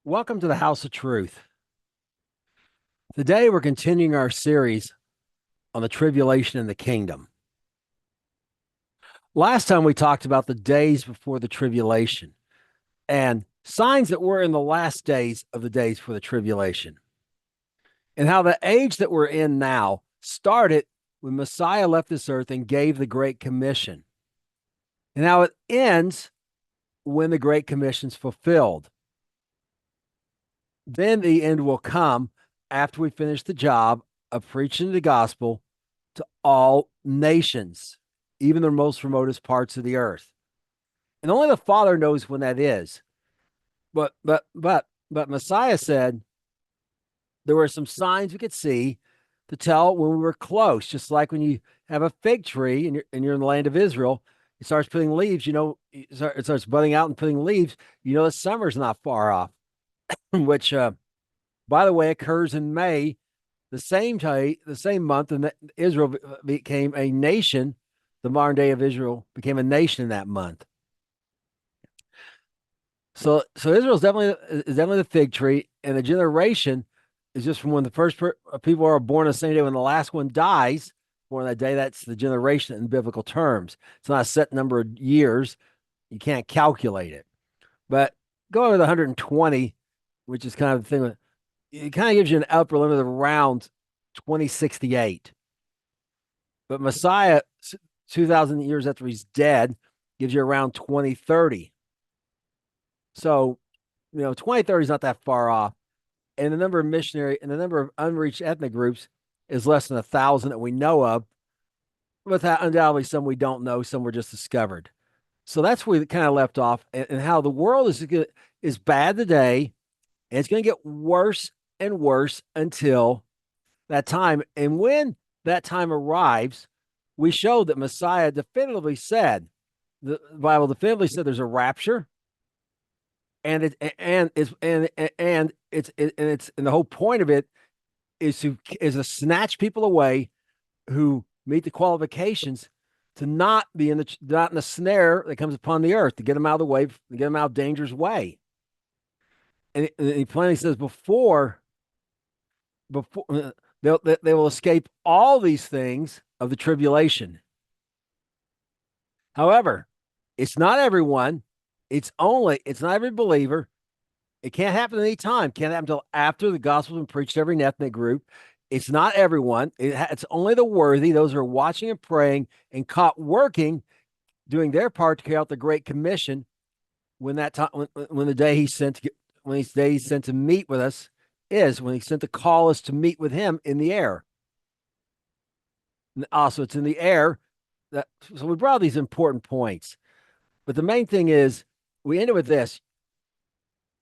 Welcome to the House of Truth. Today we're continuing our series on the tribulation and the kingdom. Last time we talked about the days before the tribulation and signs that we're in the last days of the days for the tribulation, and how the age that we're in now started when Messiah left this earth and gave the Great Commission, and how it ends when the Great Commission's fulfilled. Then the end will come after we finish the job of preaching the gospel to all nations, even the most remotest parts of the earth. And only the Father knows when that is. But Messiah said there were some signs we could see to tell when we were close, just like when you have a fig tree and you're in the land of Israel, it starts putting leaves, it starts budding out and putting leaves, the summer's not far off, which by the way occurs in May, the same month, and Israel became a nation. The modern day of Israel became a nation in that month. So Israel is definitely the fig tree, and the generation is just from when the first people are born the same day when the last one dies. Born that day, that's the generation in biblical terms. It's not a set number of years; you can't calculate it. But going with 120, which is kind of the thing, it kind of gives you an upper limit of around 2068. But Messiah, 2,000 years after he's dead, gives you around 2030. So, 2030 is not that far off. And the number of missionary and the number of unreached ethnic groups is less than 1,000 that we know of. With undoubtedly some we don't know, some were just discovered. So that's where we kind of left off, and how the world is bad today, and it's going to get worse and worse until that time. And when that time arrives, we showed that Messiah definitively said, the Bible definitively said there's a rapture, and the whole point of it is to snatch people away who meet the qualifications to not be not in the snare that comes upon the earth, to get them out of the way, to get them out of danger's way. And he plainly says before they will escape all these things of the tribulation. However, it's not everyone. It's not every believer. It can't happen at any time. Can't happen until after the gospel's been preached to every ethnic group. It's not everyone. It's only the worthy, those who are watching and praying and caught working, doing their part to carry out the Great Commission when that time, when the day he sent to when he's day he's sent to meet with us is, when he sent to call us to meet with him in the air. And also, it's in the air. So we brought these important points, but the main thing is we ended with this: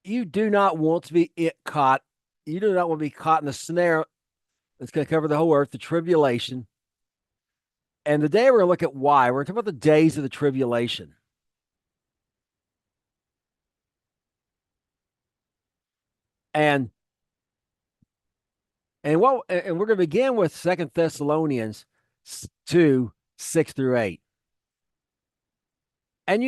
you do not want to be caught. You do not want to be caught in the snare that's going to cover the whole earth, the tribulation. And today we're going to look at why. We're going to talk about the days of the tribulation. And we're going to begin with Second Thessalonians 2, 6 through 8. And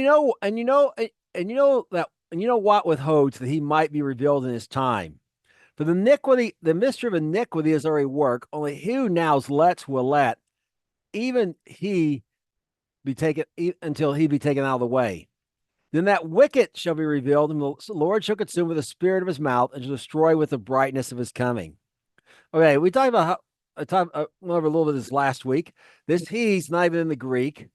what withholds that he might be revealed in his time. For the mystery of iniquity is already work, only he who now lets will let, even he be taken until he be taken out of the way. Then that wicked shall be revealed, and the Lord shall consume with the spirit of his mouth, and shall destroy with the brightness of his coming. Okay, we talked about went over a little bit of this last week. This he's not even in the Greek.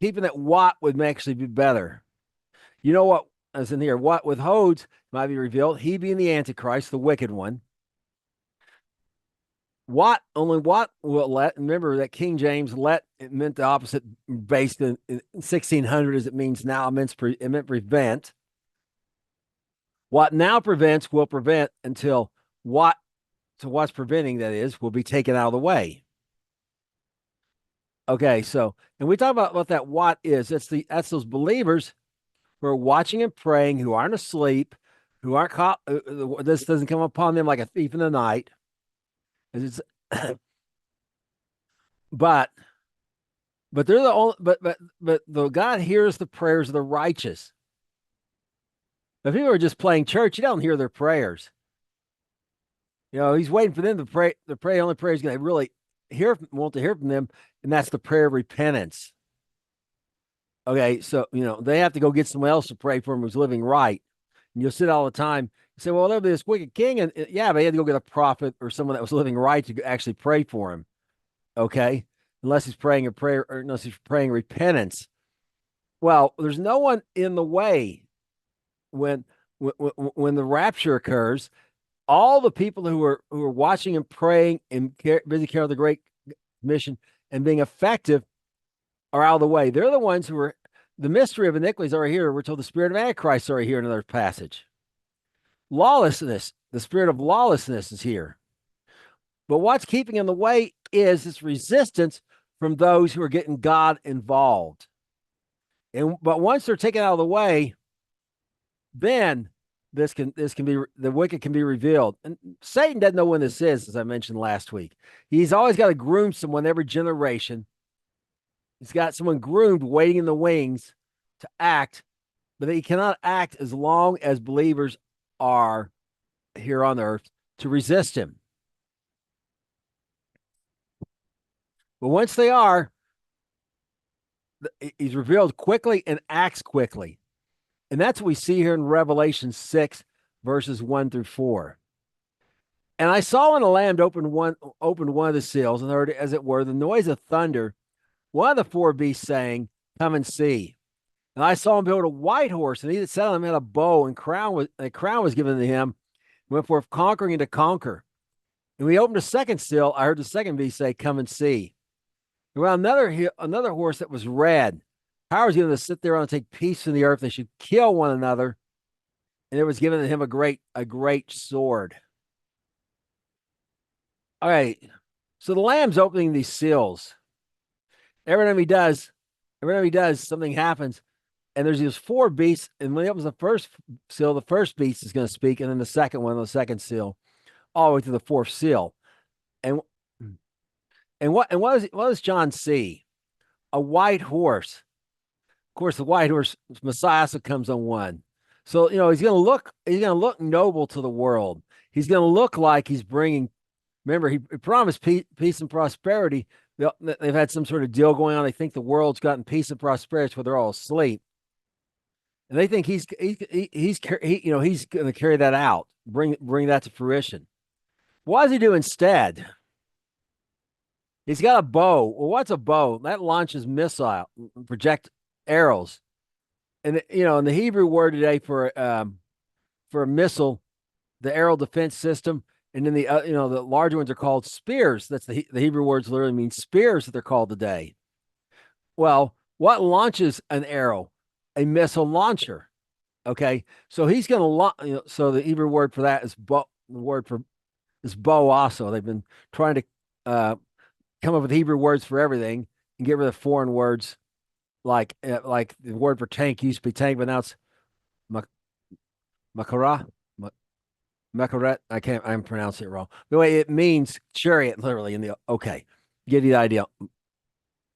Keeping that what would actually be better. You know what? As in here, what withholds might be revealed. He being the Antichrist, the wicked one. What will let? Remember that King James let it meant the opposite, based in 1600 as it means now. It meant prevent. What now prevents will prevent until what's preventing, that is, will be taken out of the way. Okay, so and we talk about what that what is. That's those believers who are watching and praying, who aren't asleep, who aren't caught. This doesn't come upon them like a thief in the night. It's, but they're the only. But the God hears the prayers of the righteous. If people are just playing church, you don't hear their prayers. He's waiting for them to pray. The prayer, only prayer he's going to really want to hear from them, and that's the prayer of repentance. Okay, so they have to go get someone else to pray for him who's living right. And you'll sit all the time. You say, well, there'll be this wicked king, and yeah, but he had to go get a prophet or someone that was living right to actually pray for him. Okay, unless he's praying a prayer, or unless he's praying repentance. Well, there's no one in the way when when the rapture occurs. All the people who are watching and praying and busy carrying the Great Mission and being effective are out of the way. They're the ones who are the mystery of iniquities are here. We're told the spirit of Antichrist are here in another passage. Lawlessness, the spirit of lawlessness is here. But what's keeping in the way is this resistance from those who are getting God involved. But once they're taken out of the way, then this can be the wicked can be revealed. And Satan doesn't know when this is, as I mentioned last week. He's always got to groom someone every generation. He's got someone groomed waiting in the wings to act, but he cannot act as long as believers are here on earth to resist him. But once they are, he's revealed quickly and acts quickly. And that's what we see here in Revelation 6, verses 1 through 4. And I saw when the Lamb opened one of the seals, and heard, as it were, the noise of thunder, one of the four beasts saying, "Come and see." And I saw him build a white horse, and he that sat on him had a bow, and a crown was given to him, went forth conquering and to conquer. And we opened a second seal. I heard the second beast say, "Come and see." And well, another horse that was red. Power was given to sit there and take peace from the earth. They should kill one another. And it was given to him a great sword. All right. So the Lamb's opening these seals. Every time he does, something happens. And there's these four beasts. And when he opens the first seal, the first beast is going to speak. And then the second one, the second seal, all the way to the fourth seal. And what does John see? A white horse. Of course, the white horse, Messiah, comes on one. So, he's going to look noble to the world. He's going to look like he's bringing, remember, he promised peace and prosperity. They've had some sort of deal going on. They think the world's gotten peace and prosperity, where they're all asleep. And they think he's going to carry that out, bring that to fruition. What does he do instead? He's got a bow. Well, what's a bow? That launches missile, project arrows. And in the Hebrew word today for a missile, the aerial defense system, and then the the larger ones are called spears. That's the Hebrew words literally mean spears that they're called today. Well, what launches an arrow? A missile launcher. Okay, so he's going to launch. So the Hebrew word for that is bow. The word for is bow. Also, they've been trying to come up with Hebrew words for everything and get rid of foreign words. Like the word for tank used to be tank, but now it's makara, makaret. I'm pronouncing it wrong. The way it means chariot, literally. Get the idea.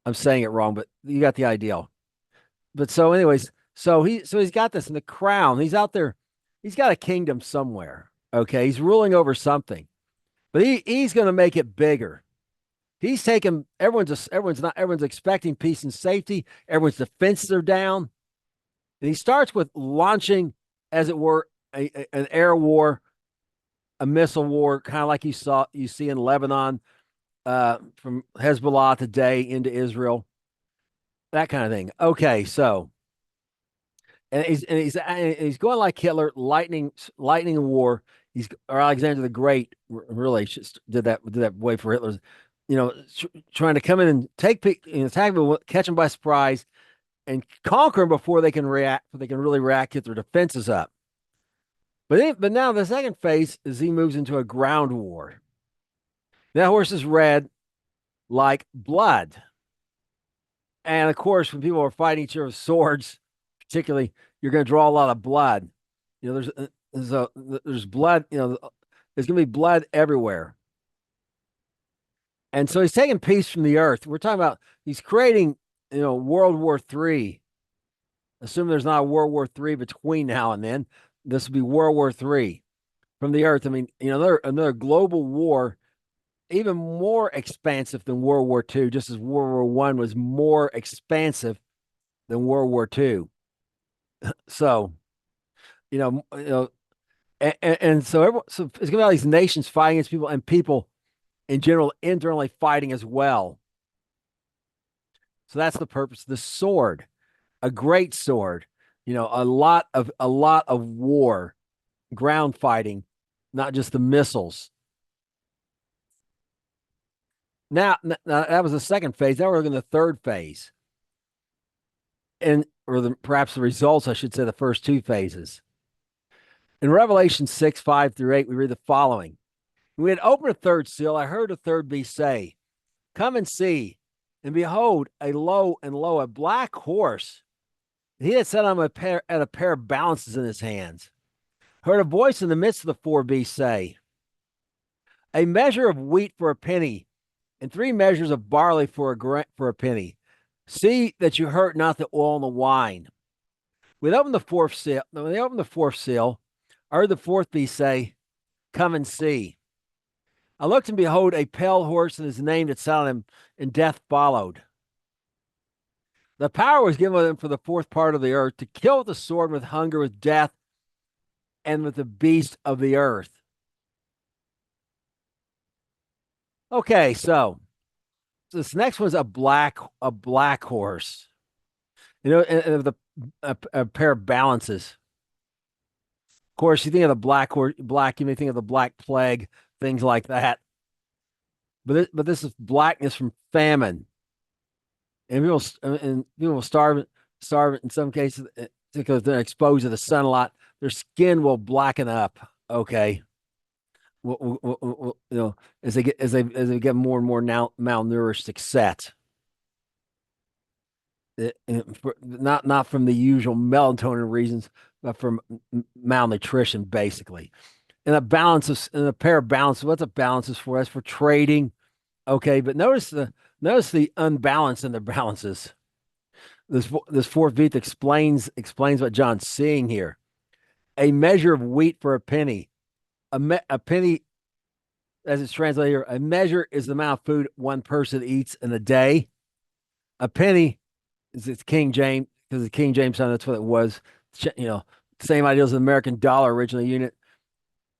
I'm saying it wrong, but you got the idea. But so, anyways, he's got this in the crown. He's out there. He's got a kingdom somewhere. Okay, he's ruling over something, but he's going to make it bigger. He's taken everyone's expecting peace and safety. Everyone's defenses are down. And he starts with launching, as it were, an air war, a missile war, kind of like you see in Lebanon, from Hezbollah today into Israel, that kind of thing. Okay, so and he's going like Hitler, lightning war. Or Alexander the Great really did that way for Hitler's. Trying to come in and attack them, catch them by surprise, and conquer them before they can react. They can really react, get their defenses up. But now the second phase is he moves into a ground war. That horse is red, like blood, and of course, when people are fighting each other with swords, particularly, you're going to draw a lot of blood. There's blood. There's going to be blood everywhere. And so he's taking peace from the earth. We're talking about he's creating, World War III. Assuming there's not a World War III between now and then. This would be World War III from the earth. I mean, another global war, even more expansive than World War II, just as World War One was more expansive than World War II. So, you know, and so so it's gonna be all these nations fighting against people and people in general internally fighting as well. So that's the purpose of the sword, a great sword, a lot of war, ground fighting, not just the missiles. Now that was the second phase. Now we're looking at the third phase, and perhaps the results, I should say, the first two phases. In Revelation 6:5-8, we read the following: When we had opened a third seal, I heard a third beast say, "Come and see." And behold, a black horse. He had sat on a pair of balances in his hands. Heard a voice in the midst of the four beasts say, "A measure of wheat for a penny, and 3 measures of barley for a penny. See that you hurt not the oil and the wine." When they opened the fourth seal, I heard the fourth beast say, "Come and see." I looked, and behold, a pale horse, and his name that sat on him, and death followed. The power was given them for the fourth part of the earth to kill with the sword, with hunger, with death, and with the beast of the earth. Okay, so this next one's a black horse. And a pair of balances. Of course, you think of the black, you may think of the Black Plague, things like that. But this is blackness from famine, and people starve in some cases because they're exposed to the sun a lot. Their skin will blacken up. Okay, as they get more and more now malnourished, etc. Not from the usual melatonin reasons, but from malnutrition, basically. And a pair of balances. What's a balance is for? That's for trading. Okay, but notice the unbalance in the balances. This fourth beast explains what John's seeing here. A measure of wheat for a penny. A penny, as it's translated here, a measure is the amount of food one person eats in a day. A penny is it's King James, because the King James time, that's what it was. Same idea as the American dollar originally unit.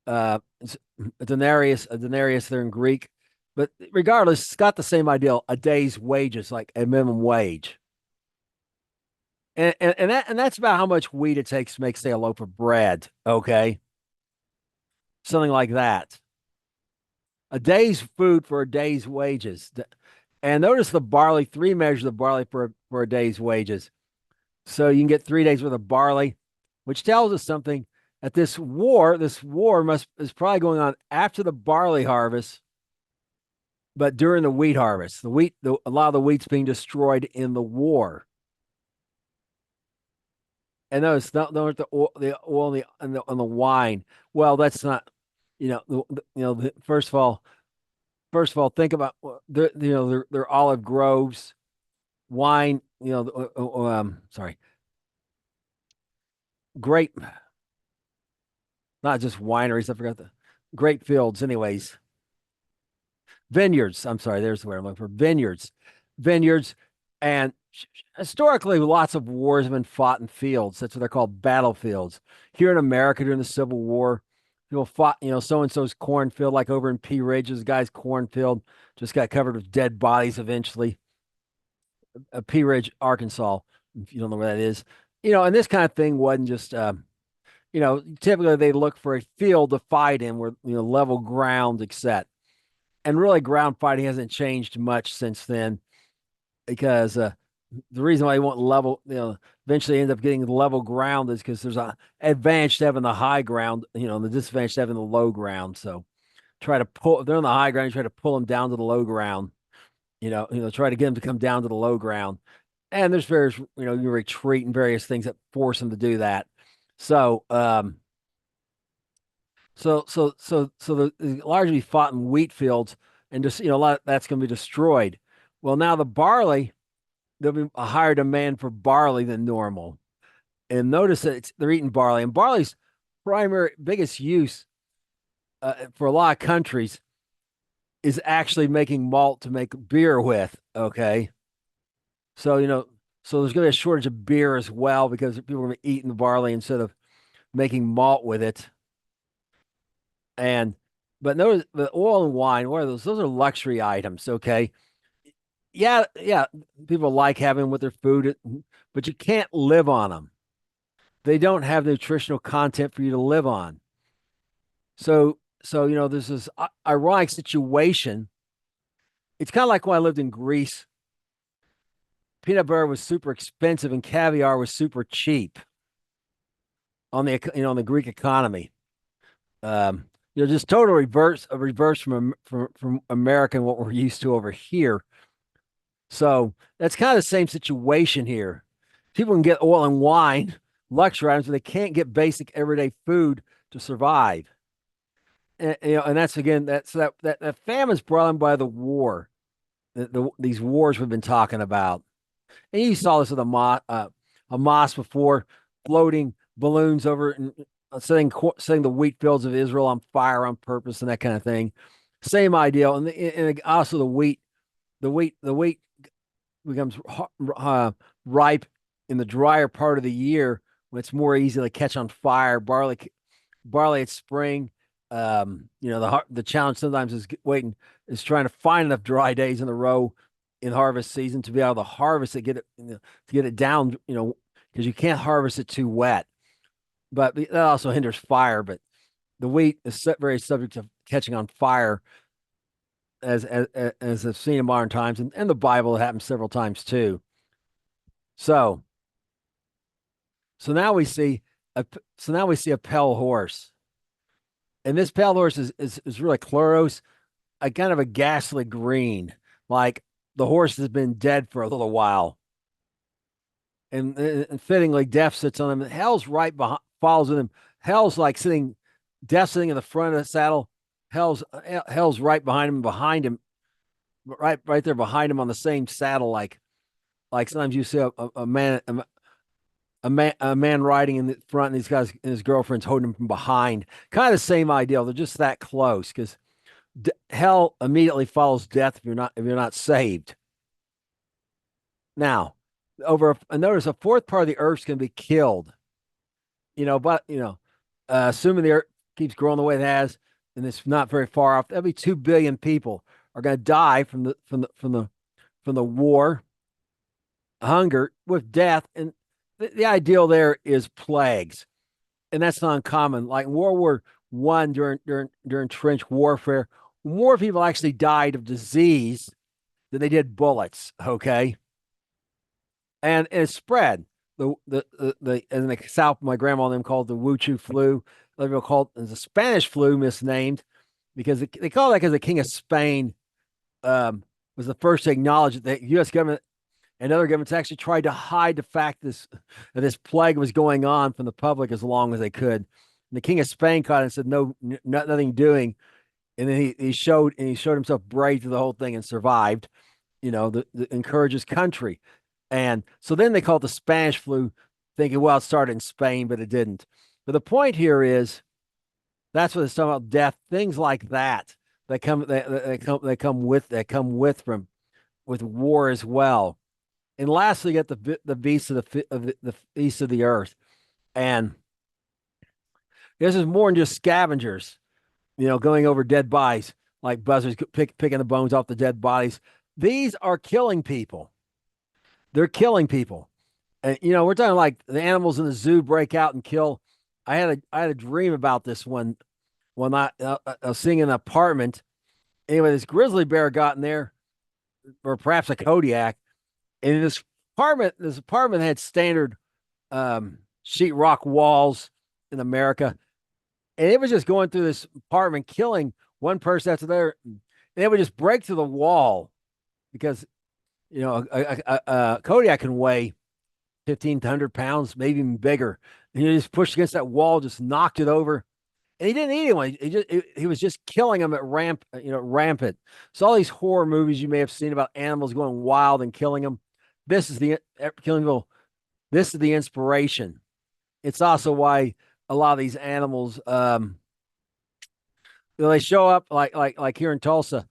It's a denarius there in Greek. But regardless, it's got the same idea, a day's wages, like a minimum wage. And that's about how much wheat it takes to make, say, a loaf of bread. Okay. Something like that. A day's food for a day's wages. And notice the barley, 3 measures of barley for a day's wages. So you can get 3 days worth of barley, which tells us something that this war is probably going on after the barley harvest, but during the wheat harvest. A lot of the wheat's being destroyed in the war. And notice, not the oil and the wine. Well, that's not, first of all, think about their olive groves, wine. Sorry, grape, not just wineries. I forgot the grape fields. Anyways, vineyards. I'm sorry. There's the word I'm looking for. Vineyards, and historically, lots of wars have been fought in fields. That's what they're called, battlefields. Here in America during the Civil War, people fought, so and so's cornfield, like over in Pea Ridge, this guy's cornfield just got covered with dead bodies eventually. Pea Ridge, Arkansas, if you don't know where that is. And this kind of thing wasn't just, typically they look for a field to fight in where, level ground, etc. And really, ground fighting hasn't changed much since then, because the reason why you want level, eventually end up getting level ground is because there's a advantage to having the high ground, and the disadvantage to having the low ground. So if they're on the high ground, you try to pull them down to the low ground, try to get them to come down to the low ground. And there's various, you retreat and various things that force them to do that. So, largely fought in wheat fields, and just, a lot of that's going to be destroyed. Well, now the barley, there'll be a higher demand for barley than normal. And notice that they're eating barley, and barley's primary biggest use for a lot of countries is actually making malt to make beer with. Okay, so so there's going to be a shortage of beer as well because people are going to be eating the barley instead of making malt with it. And but notice the oil and wine, what are those? Those are luxury items. Okay, yeah, yeah, people like having them with their food, but you can't live on them. They don't have nutritional content for you to live on. So there's this ironic situation. It's kind of like when I lived in Greece. Peanut butter was super expensive and caviar was super cheap on the on the Greek economy. Um, just total reverse a reverse from America and what we're used to over here. So that's kind of the same situation here. People can get oil and wine, luxury items, but they can't get basic everyday food to survive. And that's again that famine's brought on by the war, these wars we've been talking about. And you saw this with Hamas before, floating balloons over and setting the wheat fields of Israel on fire on purpose and that kind of thing. Same idea, and also the wheat becomes ripe in the drier part of the year when it's more easy to catch on fire. Barley at spring. The challenge sometimes is trying to find enough dry days in a row in harvest season to be able to harvest it, to get it down, because you can't harvest it too wet. But that also hinders fire. But the wheat is very subject to catching on fire, as I've seen in modern times, and the Bible it happens several times too. So so now we see a pale horse, and this pale horse is really chloros, a kind of a ghastly green, like the horse has been dead for a little while. And fittingly, death sits on him. Hell's right behind, follows with him. Hell's like death sitting in the front of the saddle. Hell's right behind him, right there behind him on the same saddle. Like sometimes you see a man riding in the front, and these guys and his girlfriend's holding him from behind. Kind of the same idea. They're just that close because hell immediately follows death if you're not saved. Now, notice a fourth part of the earth's going to be killed. But assuming the earth keeps growing the way it has, and it's not very far off, that'll be 2 billion people are going to die from the war, hunger, with death, and the ideal there is plagues, and that's not uncommon. Like in World War I, during trench warfare, more people actually died of disease than they did bullets. Okay, and it spread. The in the South, my grandma and them called the Wuchu flu. Other people called it the Spanish flu, misnamed because they call it that because the King of Spain was the first to acknowledge that the U.S. government and other governments actually tried to hide the fact that this plague was going on from the public as long as they could. And the King of Spain caught it and said, "No, nothing doing." And then he showed himself brave through the whole thing and survived. The encourage his country. And so then they call it the Spanish flu, thinking, well, it started in Spain, but it didn't. But the point here is that's what it's talking about, death, things like that come with war as well. And lastly, you get the beasts the beasts of the earth. And this is more than just scavengers, going over dead bodies like buzzards picking the bones off the dead bodies. These are killing people. They're killing people. And we're talking like the animals in the zoo break out and kill. I had a dream about this when I was seeing an apartment. Anyway, this grizzly bear got in there, or perhaps a Kodiak, and in this apartment had standard sheetrock walls in America, and it was just going through this apartment, killing one person after the other, and it would just break through the wall because a Kodiak can weigh 1,500 pounds, maybe even bigger. And he just pushed against that wall, just knocked it over. And he didn't eat anyone. He was just killing them at rampant. So all these horror movies you may have seen about animals going wild and killing them. This is the killing people. This is the inspiration. It's also why a lot of these animals. They show up like here in Tulsa,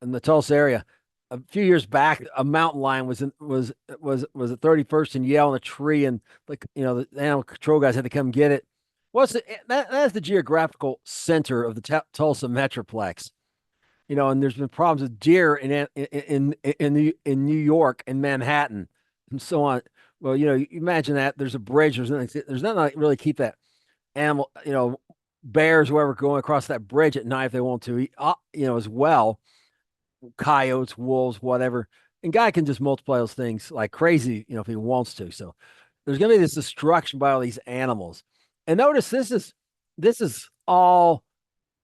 in the Tulsa area. A few years back, a mountain lion was at 31st and Yale in a tree, and like the animal control guys had to come get it. That's the geographical center of the Tulsa Metroplex. And there's been problems with deer in New York and Manhattan and so on. Well, you imagine that there's a bridge, there's nothing like really keep that animal, bears, whoever going across that bridge at night if they want to, as well, coyotes, wolves, whatever. And guy can just multiply those things like crazy, if he wants to. So there's going to be this destruction by all these animals. And notice this is all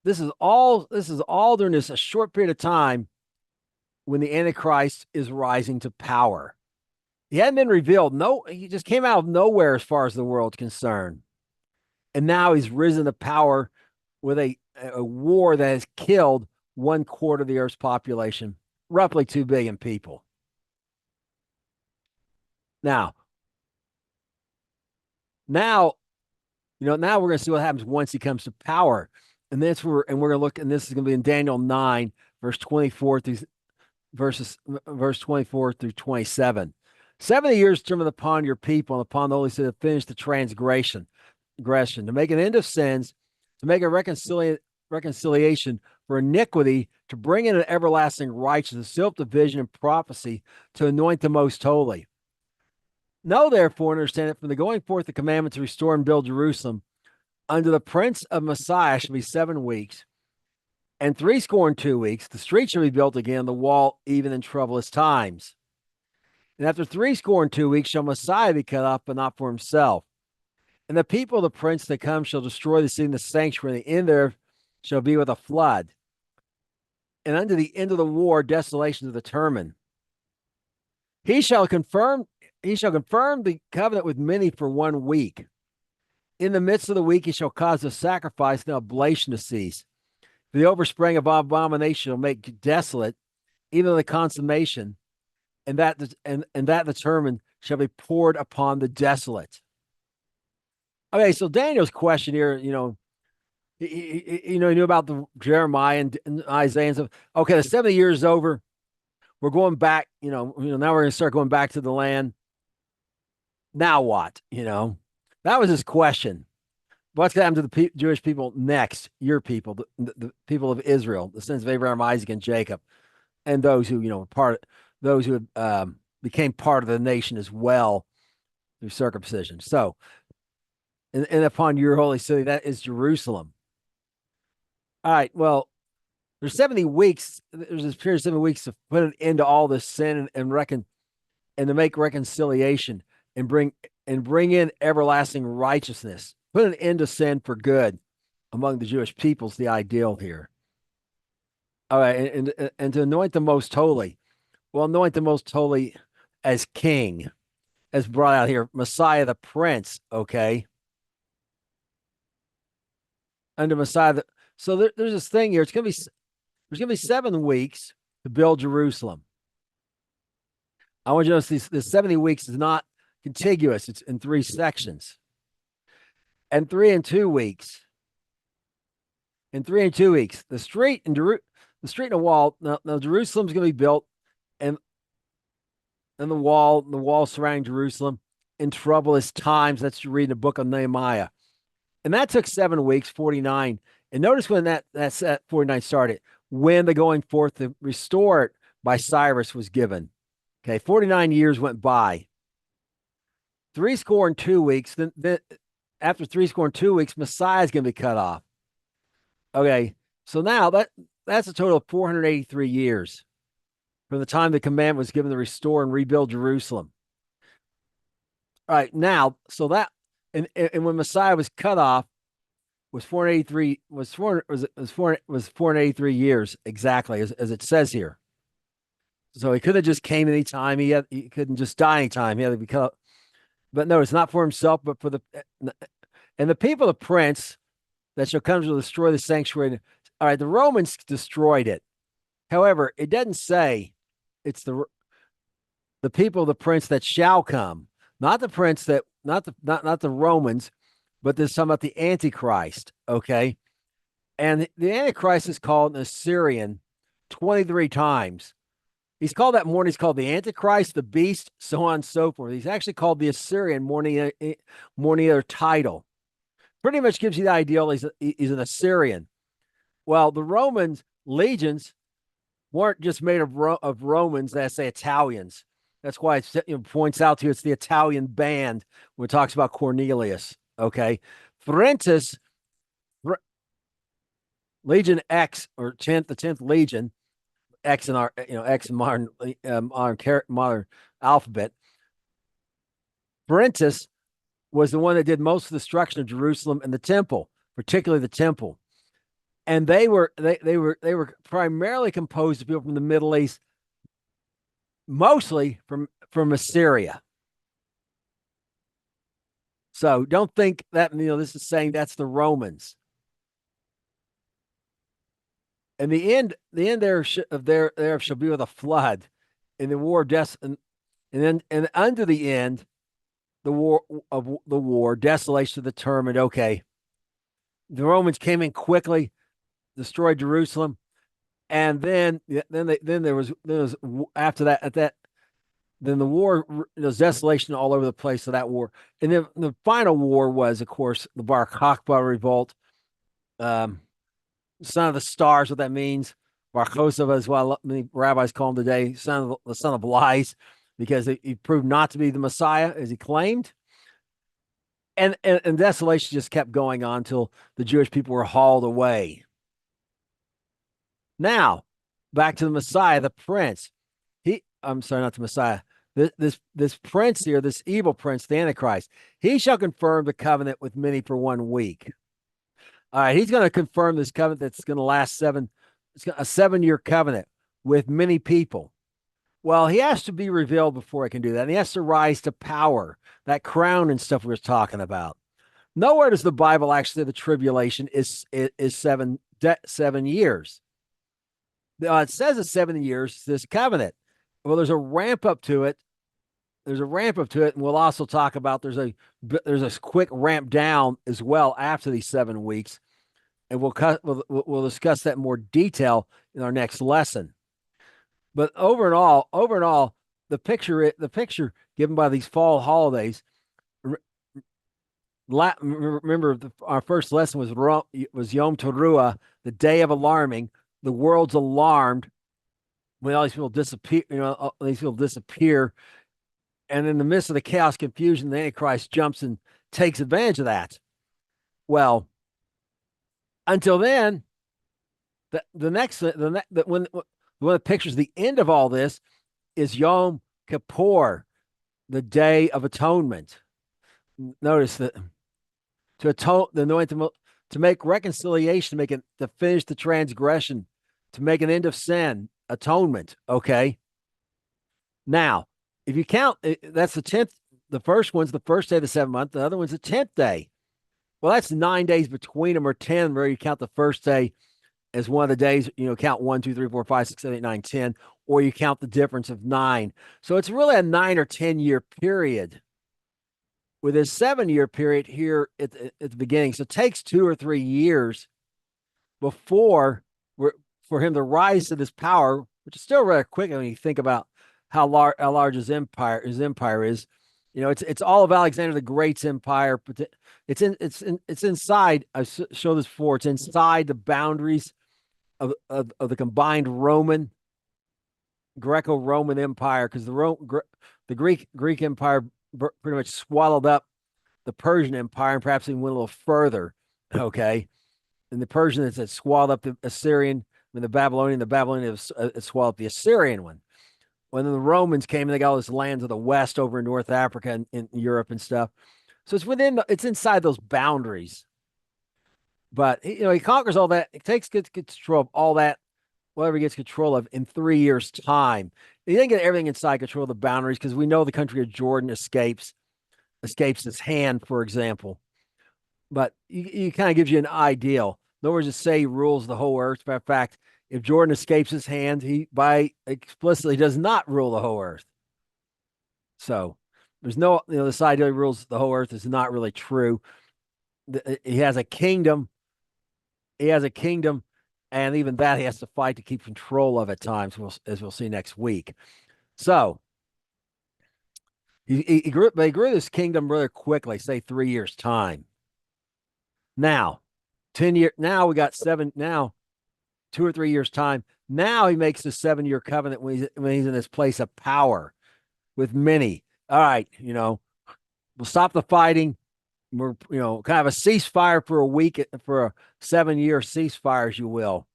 during this a short period of time when the Antichrist is rising to power. He hadn't been revealed. No, he just came out of nowhere as far as the world's concerned. And now he's risen to power with a war that has killed 1/4 of the Earth's population, roughly 2 billion people. Now, now, now we're going to see what happens once he comes to power. And we're going to look, and this is going to be in Daniel 9, verse 24 through verse 24 through 27. 70 years determined upon your people and upon the holy city to finish the transgression, to make an end of sins, to make a reconciliation for iniquity, to bring in an everlasting righteousness, to seal up the vision and prophecy, to anoint the most holy. Know therefore and understand that from the going forth the commandment to restore and build Jerusalem under the prince of Messiah shall be 7 weeks, and 62 weeks the street shall be built again, the wall even in troublous times. And after 62 weeks shall Messiah be cut off, but not for himself. And the people of the prince that comes shall destroy the city and the sanctuary, and the end there shall be with a flood. And unto the end of the war, desolation is determined. He shall confirm the covenant with many for 1 week. In the midst of the week, he shall cause the sacrifice and oblation to cease. For the overspring of abomination will make desolate, even the consummation, and that determined shall be poured upon the desolate. Okay, so Daniel's question here, he knew about the Jeremiah and Isaiah and stuff. Okay, the 70 years is over. We're going back, now we're going to start going back to the land. Now what? That was his question. What's going to happen to the Jewish people next? Your people, the people of Israel, the sons of Abraham, Isaac, and Jacob, and those who, those who became part of the nation as well through circumcision. So, and upon your holy city, that is Jerusalem. All right. Well, there's 70 weeks. There's this period of 7 weeks to put an end to all this sin and to make reconciliation and bring in everlasting righteousness. Put an end to sin for good among the Jewish peoples. The ideal here. All right, and to anoint the most holy. Well, anoint the most holy as king, as brought out here, Messiah the Prince. Okay, under Messiah. So there's this thing here. There's gonna be 7 weeks to build Jerusalem. I want you to notice this 70 weeks is not contiguous. It's in 3 sections. And 3 and 2 weeks. The street and the wall. Now Jerusalem's going to be built, and the wall surrounding Jerusalem in troublous times. That's you read in the book of Nehemiah, and that took 7 weeks, 49. And notice when that's at 49 started, when the going forth to restore it by Cyrus was given. Okay, 49 years went by. 62 weeks. Then after 62 weeks, Messiah is going to be cut off. Okay, so now that's a total of 483 years from the time the command was given to restore and rebuild Jerusalem. All right, now, so that and when Messiah was cut off was 483 years exactly as it says here. So he could have just came anytime. He couldn't just die anytime. He had to be cut. But no, it's not for himself, but for the people of the prince that shall come to destroy the sanctuary. All right, the Romans destroyed it. However, it doesn't say it's the people of the prince that shall come, not the prince that not the Romans, but there's some about the Antichrist. Okay. And the Antichrist is called an Assyrian 23 times. He's called that more. He's called the Antichrist, the beast, so on and so forth. He's actually called the Assyrian more than other title. Pretty much gives you the idea he's an Assyrian. Well, the Romans legions weren't just made of Romans that say Italians. That's why it points out to you it's the Italian band when it talks about Cornelius. Okay. Frentis, Legion X or the 10th Legion, X in our, X in modern alphabet. Frentis was the one that did most of the destruction of Jerusalem and the temple, particularly the temple. And they were primarily composed of people from the Middle East, mostly from Assyria. So don't think that this is saying that's the Romans. And the end there there shall be with a flood, in the war of death, and under the end, the war, desolation determined. Okay, the Romans came in quickly, destroyed Jerusalem, and then there was after that at that then the war, there's desolation all over the place of that war. And then the final war was, of course, the Bar Kokhba revolt. Um, Son of the stars, what that means. Bar Kokhba is what many rabbis call him today, the son of lies, because he proved not to be the Messiah as he claimed. And desolation just kept going on until the Jewish people were hauled away. Now, back to the Messiah, the prince. I'm sorry, not the Messiah. This prince here, this evil prince, the Antichrist, he shall confirm the covenant with many for 1 week. All right, he's going to confirm this covenant that's going to last it's a 7-year covenant with many people. Well, he has to be revealed before he can do that. And he has to rise to power, that crown and stuff we were talking about. Nowhere does the Bible actually say the tribulation is 7 years. It says it's 7 years, this covenant. Well, there's a ramp up to it. And we'll also talk about there's a quick ramp down as well after these 7 weeks, and we'll discuss that in more detail in our next lesson. But over and all, the picture given by these fall holidays. Remember, our first lesson was Yom Teruah, the day of alarming. The world's alarmed when all these people disappear. All these people disappear, and in the midst of the chaos, confusion, the Antichrist jumps and takes advantage of that. Well, until then, the one that pictures the end of all this is Yom Kippur, the Day of Atonement. Notice that to atone, to make reconciliation, to finish the transgression, to make an end of sin, atonement. Okay. Now, if you count, that's the 10th. The first one's the first day of the 7th month. The other one's the 10th day. Well, that's 9 days between them, or 10, where you count the first day as one of the days, count 1, 2, 3, 4, 5, 6, 7, 8, 9, 10, or you count the difference of 9. So it's really a 9 or 10-year period with a 7-year period here at the beginning. So it takes 2 or 3 years before for him to rise to this power, which is still rather quick when you think about how large his empire is. It's all of Alexander the Great's empire, but it's inside. I showed this before. It's inside the boundaries of the combined Greco-Roman Empire, because the Greek Empire pretty much swallowed up the Persian Empire and perhaps even went a little further. Okay, and the Persian had swallowed up the Assyrian, and the Babylonian had swallowed up the Assyrian one. When the Romans came, they got all this land to the west over in North Africa and in Europe and stuff. So it's inside those boundaries. But he conquers all that. It takes good control of all that, whatever he gets control of, in 3 years' time. He didn't get everything inside control of the boundaries, because we know the country of Jordan escapes his hand, for example. But he kind of gives you an ideal. In other words, to say he rules the whole earth. Matter of fact, if Jordan escapes his hand, he by explicitly does not rule the whole earth. So there's no, this idea he rules the whole earth is not really true. he has a kingdom. He has a kingdom, and even that he has to fight to keep control of at times, as we'll see next week. So they grew this kingdom really quickly, say 3 years time. Now, 10 year. Now we got seven. Now 2 or 3 years time. Now he makes the 7 year covenant when he's in this place of power with many. All right, we'll stop the fighting. We're kind of a ceasefire for a week, for a 7 year ceasefire, as you will.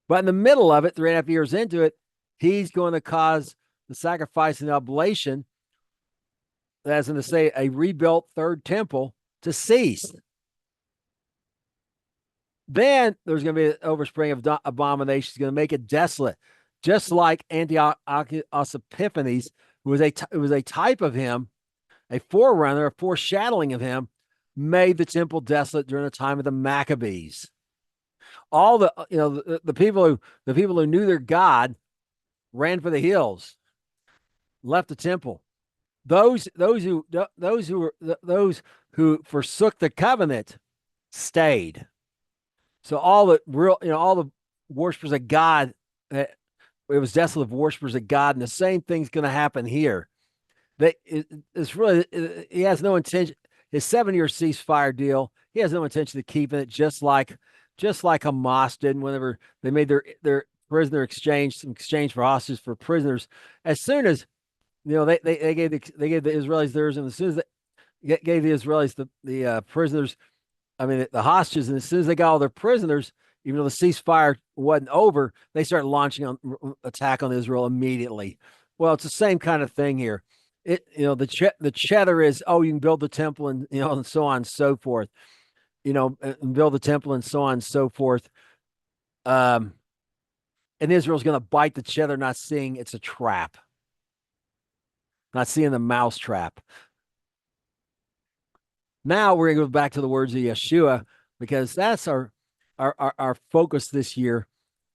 But in the middle of it, 3.5 years into it, he's going to cause the sacrifice and oblation, as in to say, a rebuilt third temple to cease. Then there's going to be an overspring of abomination. He's going to make it desolate, just like Antiochus Epiphanes, who was a type of him, a forerunner, a foreshadowing of him, made the temple desolate during the time of the Maccabees. All the people who knew their God ran for the hills, left the temple. Those who forsook the covenant stayed. So all the worshipers of God, it was desolate of worshipers of God, and the same thing's going to happen here. It's really, he has no intention. His 7 year ceasefire deal, he has no intention of keeping it, just like Hamas did whenever they made their prisoner exchange for hostages for prisoners. As soon as they gave the Israelis theirs, and as soon as they gave the Israelis the prisoners, I mean the hostages, and as soon as they got all their prisoners, even though the ceasefire wasn't over, they started launching on attack on Israel immediately. Well, it's the same kind of thing here. The cheddar is, oh, you can build the temple, and and so on and so forth. And build the temple and so on and so forth. And Israel's going to bite the cheddar, not seeing it's a trap, not seeing the mouse trap. Now we're going to go back to the words of Yeshua, because that's our focus this year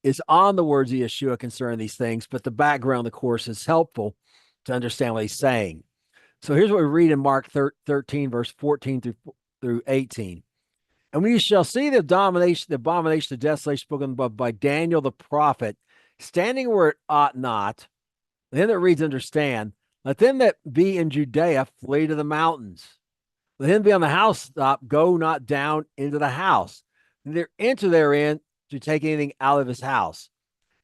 is on the words of Yeshua concerning these things. But the background, of course, is helpful to understand what he's saying. So here's what we read in Mark 13, verse 14 through 18. And when you shall see the abomination, the desolation spoken above by Daniel the prophet, standing where it ought not, let him that reads understand. Let them that be in Judea flee to the mountains. Let him be on the housetop, go not down into the house. Neither enter therein to take anything out of his house.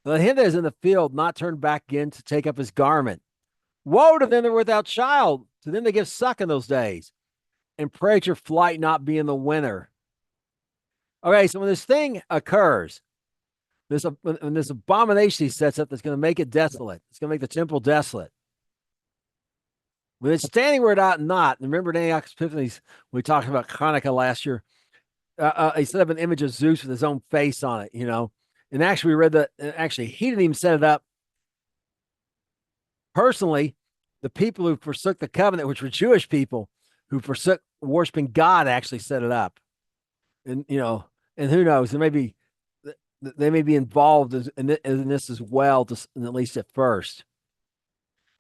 Let him that is in the field not turn back again to take up his garment. Woe to them that are without child, to them that give suck in those days. And pray that your flight not be in the winter. Okay, so when this thing occurs, when this abomination he sets up that's going to make it desolate, it's going to make the temple desolate. When it's standing where it ought not, remember in Antiochus Epiphanes, we talked about Hanukkah last year, he set up an image of Zeus with his own face on it, And actually, we read that, actually, he didn't even set it up. Personally, the people who forsook the covenant, which were Jewish people who forsook worshiping God, actually set it up. And, and who knows, they may be involved in this as well, at least at first.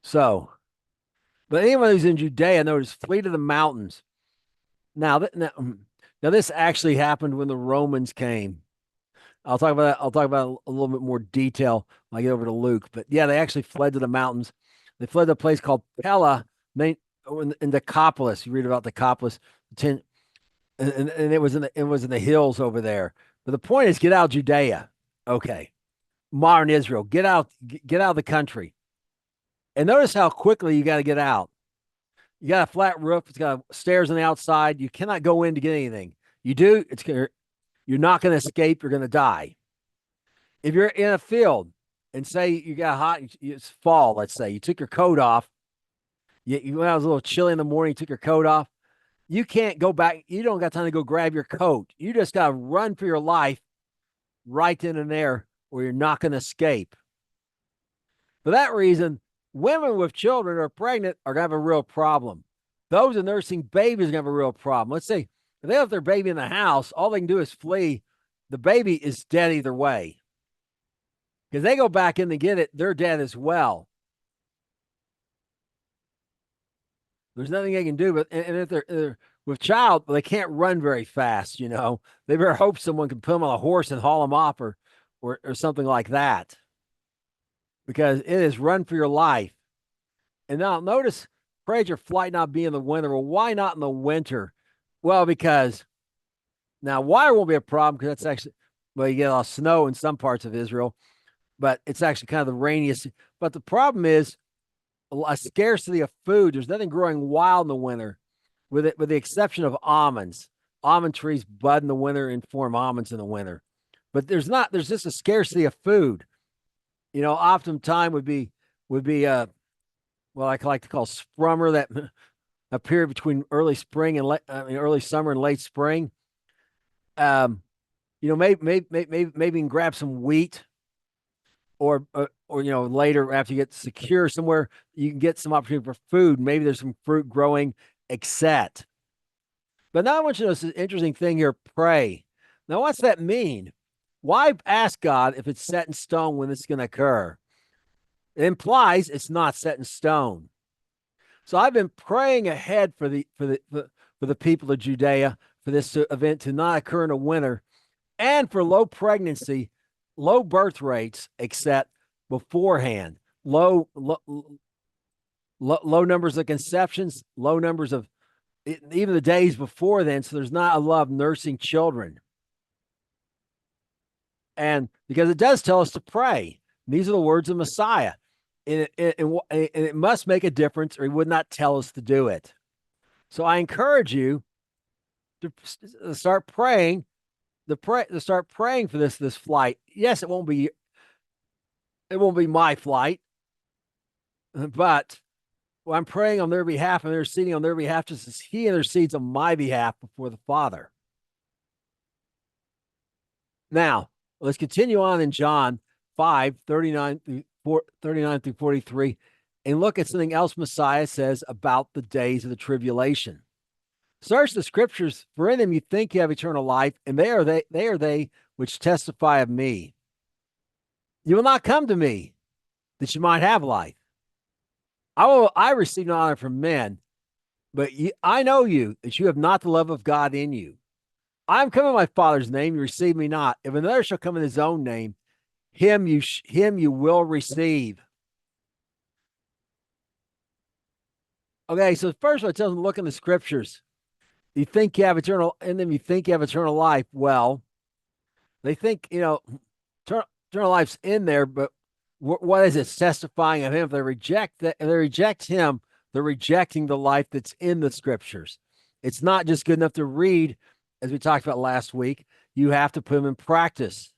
So, but anyone who's in Judea, notice, flee to the mountains. Now this actually happened when the Romans came. I'll talk about that. I'll talk about a little bit more detail when I get over to Luke. But yeah, they actually fled to the mountains. They fled to a place called Pella in Decapolis. You read about Decapolis, and it was in the hills over there. But the point is, get out of Judea. Okay, modern Israel, get out of the country. And notice how quickly you got to get out. You got a flat roof. It's got stairs on the outside. You cannot go in to get anything. You do, you're not going to escape. You're going to die. If you're in a field and say you got hot, it's fall, let's say, you took your coat off. You went out, it was a little chilly in the morning, you took your coat off. You can't go back. You don't got time to go grab your coat. You just got to run for your life right then and there, or you're not going to escape. For that reason, women with children or pregnant are going to have a real problem. Those nursing babies are going to have a real problem. Let's say if they have their baby in the house, all they can do is flee. The baby is dead either way. Because they go back in to get it, they're dead as well. There's nothing they can do. But and if they're with child, they can't run very fast. They better hope someone can put them on a horse and haul them off, or something like that, because it is run for your life. And now notice, pray that your flight not be in the winter. Well, why not in the winter? Well, because now water won't be a problem, because that's actually, well, you get a lot of snow in some parts of Israel, but it's actually kind of the rainiest. But the problem is a scarcity of food. There's nothing growing wild in the winter, with the exception of almonds. Almond trees bud in the winter and form almonds in the winter. But there's just a scarcity of food. Oftentimes would be well, I like to call sprummer, that a period between early spring and early summer and late spring. Um, maybe you can grab some wheat, or later, after you get secure somewhere, you can get some opportunity for food. Maybe there's some fruit growing, etc. But now I want you to know this interesting thing here. Pray. Now, what's that mean? Why ask God if it's set in stone when it's going to occur? It implies it's not set in stone. So I've been praying ahead for the people of Judea, for this event to not occur in the winter, and for low pregnancy, low birth rates, except beforehand. Low numbers of conceptions, low numbers of even the days before then. So there's not a lot of nursing children. And because it does tell us to pray. These are the words of Messiah. And it must make a difference, or he would not tell us to do it. So I encourage you to start praying, to start praying for this flight. Yes, it won't be my flight, but I'm praying on their behalf and interceding on their behalf, just as he intercedes on my behalf before the Father. Now, let's continue on in John 5:39 through 43, and look at something else Messiah says about the days of the tribulation. Search the scriptures, for in them you think you have eternal life, and they are they which testify of me. You will not come to me that you might have life. I receive no honor from men, but I know you, that you have not the love of God in you. I am come in my Father's name, you receive me not. If another shall come in his own name, him you will receive. Okay, so first of all, it tells them, look in the scriptures. You think you have eternal in them, you think you have eternal life. Well, they think, eternal life's in there, but what is it testifying of him? If they reject him, they're rejecting the life that's in the scriptures. It's not just good enough to read, as we talked about last week. You have to put them in practice.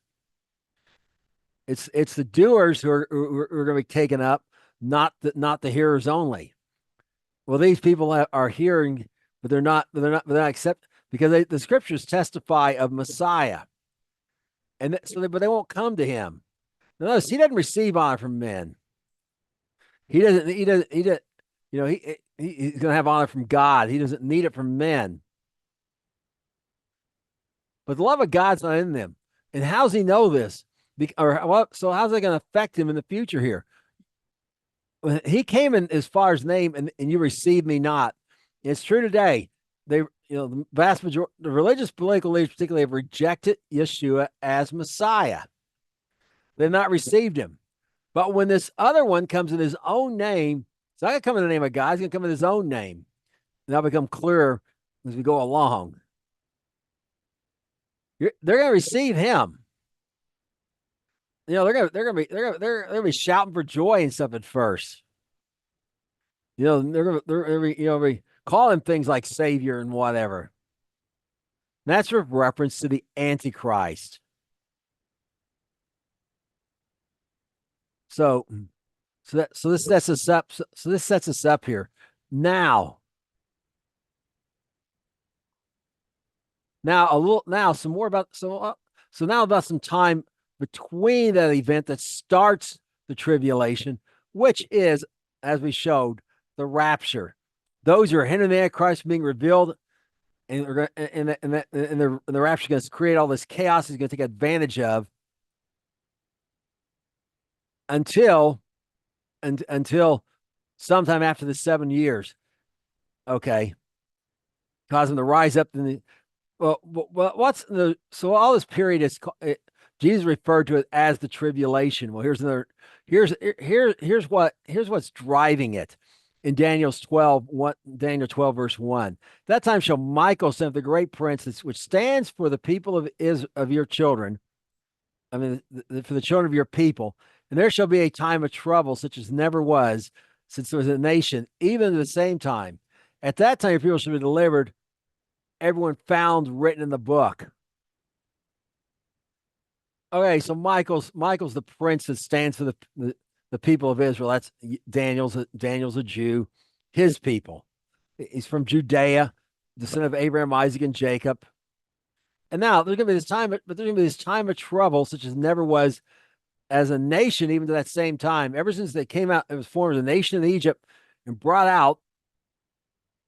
It's the doers who are going to be taken up, not the hearers only. Well, these people are hearing, but they're not accept, because the scriptures testify of Messiah, and but they won't come to him. Notice he doesn't receive honor from men. He doesn't. He doesn't. He doesn't. He's going to have honor from God. He doesn't need it from men. But the love of God's not in them. And how's he know this? So how's it going to affect him in the future here? When he came in as far as name, and you received me not. It's true today. The vast majority, the religious political leaders particularly, have rejected Yeshua as Messiah. They've not received him. But when this other one comes in his own name, it's not going to come in the name of God. He's going to come in his own name. And that'll become clearer as we go along. They're going to receive him. They're going to be shouting for joy and stuff at first. They're going to be calling things like Savior and whatever. And that's with reference to the Antichrist. So this sets us up. So this sets us up here. Now some more about now about some time between that event that starts the tribulation, which is, as we showed, the rapture. Those who are hindering the Antichrist being revealed, and the rapture is going to create all this chaos he's going to take advantage of until sometime after the 7 years. Okay. cause them to rise up in the what's the so all this period is Jesus referred to it as the tribulation. Well, here's what's driving it. In Daniel 12, verse 1. That time shall Michael send the great prince, which stands for the people of your children. I mean, for the children of your people. And there shall be a time of trouble, such as never was, since there was a nation, even at the same time. At that time, your people shall be delivered, everyone found written in the book. Okay, so Michael's the prince that stands for the people of Israel. That's Daniel's a Jew, his people. He's from Judea, the son of Abraham, Isaac, and Jacob. And now there's gonna be this time, but there's gonna be this time of trouble, such as never was as a nation, even to that same time. Ever since they came out, it was formed as a nation in Egypt and brought out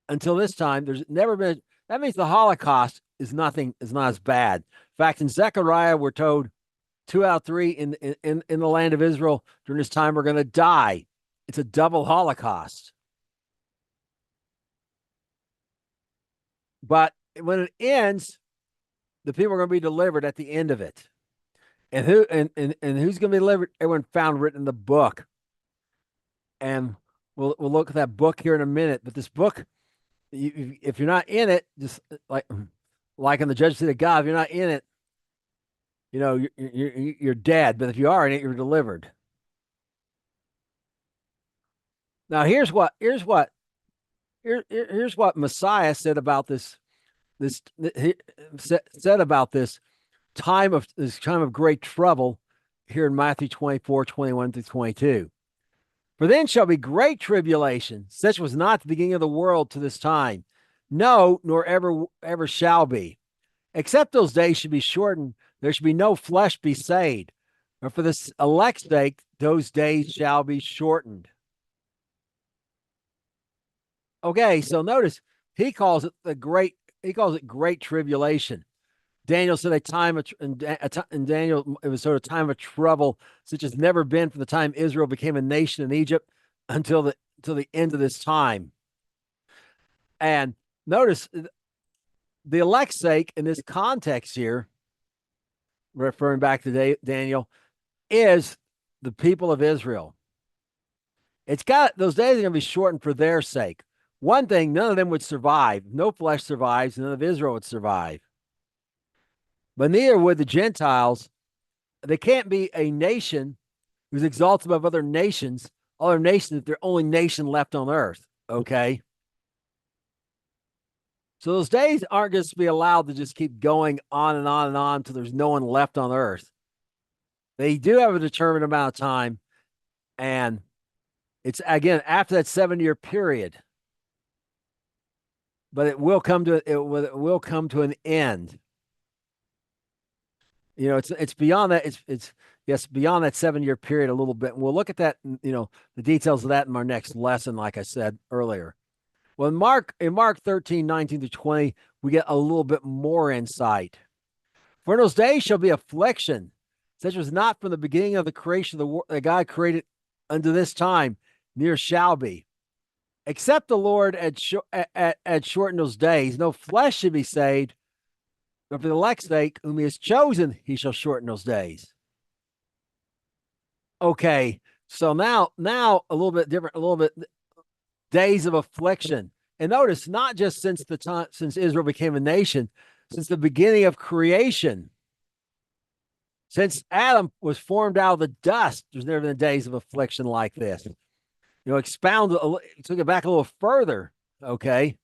until this time. There's never been. That means the Holocaust is not as bad. In fact, in Zechariah, we're told 2 out of 3 in the land of Israel during this time are going to die. It's a double Holocaust. But when it ends, the people are going to be delivered at the end of it. And who's going to be delivered? Everyone found written in the book. And we'll look at that book here in a minute. But this book, if you're not in it, just like in the judgment seat of God, if you're not in it, you're dead. But if you are in it, you're delivered. Now here's what Messiah said about this. He said about this time of great trouble here in Matthew 24:21-22. For then shall be great tribulation, such was not the beginning of the world to this time, no, nor ever shall be. Except those days should be shortened, there should be no flesh be saved. But for this elect's sake, those days shall be shortened. Okay, so notice he calls it great tribulation. Daniel said in Daniel, it was sort of time of trouble, such as never been from the time Israel became a nation in Egypt until the end of this time. And notice the elect's sake in this context here, referring back to Daniel, is the people of Israel. Those days are going to be shortened for their sake. One thing, none of them would survive. No flesh survives. None of Israel would survive. But neither would the Gentiles. They can't be a nation who's exalted above other nations if they're only nation left on earth. Okay. So those days aren't just to be allowed to just keep going on and on and on until there's no one left on earth. They do have a determined amount of time. And it's again after that 7-year period. But it will come to an end. It's beyond that. It's beyond that 7-year period a little bit. And we'll look at that, the details of that in our next lesson, like I said earlier. Well, in Mark 13:19-20, we get a little bit more insight. For in those days shall be affliction, such was not from the beginning of the creation of the world that God created unto this time, neither shall be. Except the Lord had shortened those days, no flesh should be saved, but for the elect's sake, whom he has chosen, he shall shorten those days. Okay, so now a little bit different, days of affliction. And notice, not just since Israel became a nation, since the beginning of creation, since Adam was formed out of the dust, there's never been days of affliction like this. Took it back a little further, okay?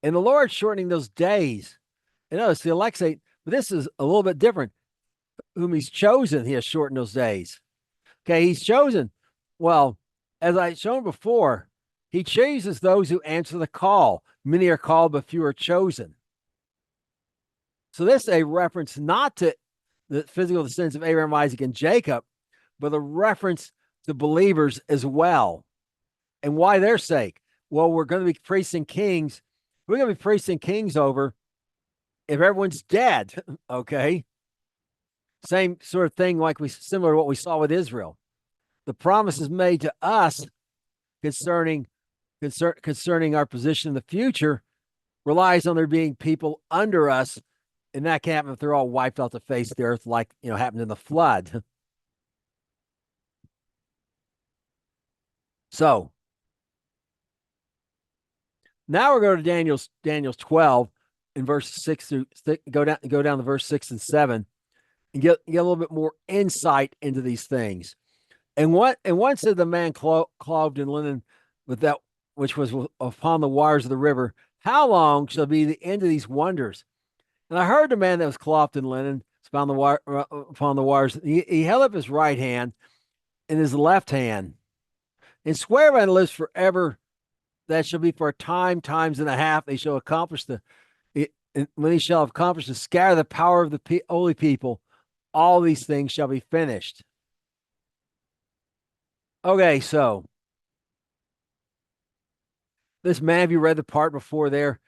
And the Lord shortening those days. And notice the elect say, but this is a little bit different. Whom he's chosen, he has shortened those days. Okay, he's chosen. Well, as I shown before, he chooses those who answer the call. Many are called, but few are chosen. So this is a reference not to the physical descendants of Abraham, Isaac, and Jacob, but a reference to believers as well. And why their sake? Well, we're going to be priests and kings. We're going to be priests and kings over if everyone's dead, okay? Same sort of thing similar to what we saw with Israel. The promise is made to us concerning concerning our position in the future relies on there being people under us, and that can happen if they're all wiped off the face of the earth, like happened in the flood. So now we're going to Daniel's 12 in verse 6 through go down to verse 6 and 7 and get a little bit more insight into these things. And one said the man clothed in linen with that which was upon the waters of the river, how long shall be the end of these wonders? And I heard the man that was clothed in linen upon the waters. He held up his right hand and his left hand, and sware by and lives forever. That shall be for a time, times and a half. They shall accomplish and when he shall have accomplished to scatter the power of the holy people, all these things shall be finished. Okay, so this man, have you read the part before there?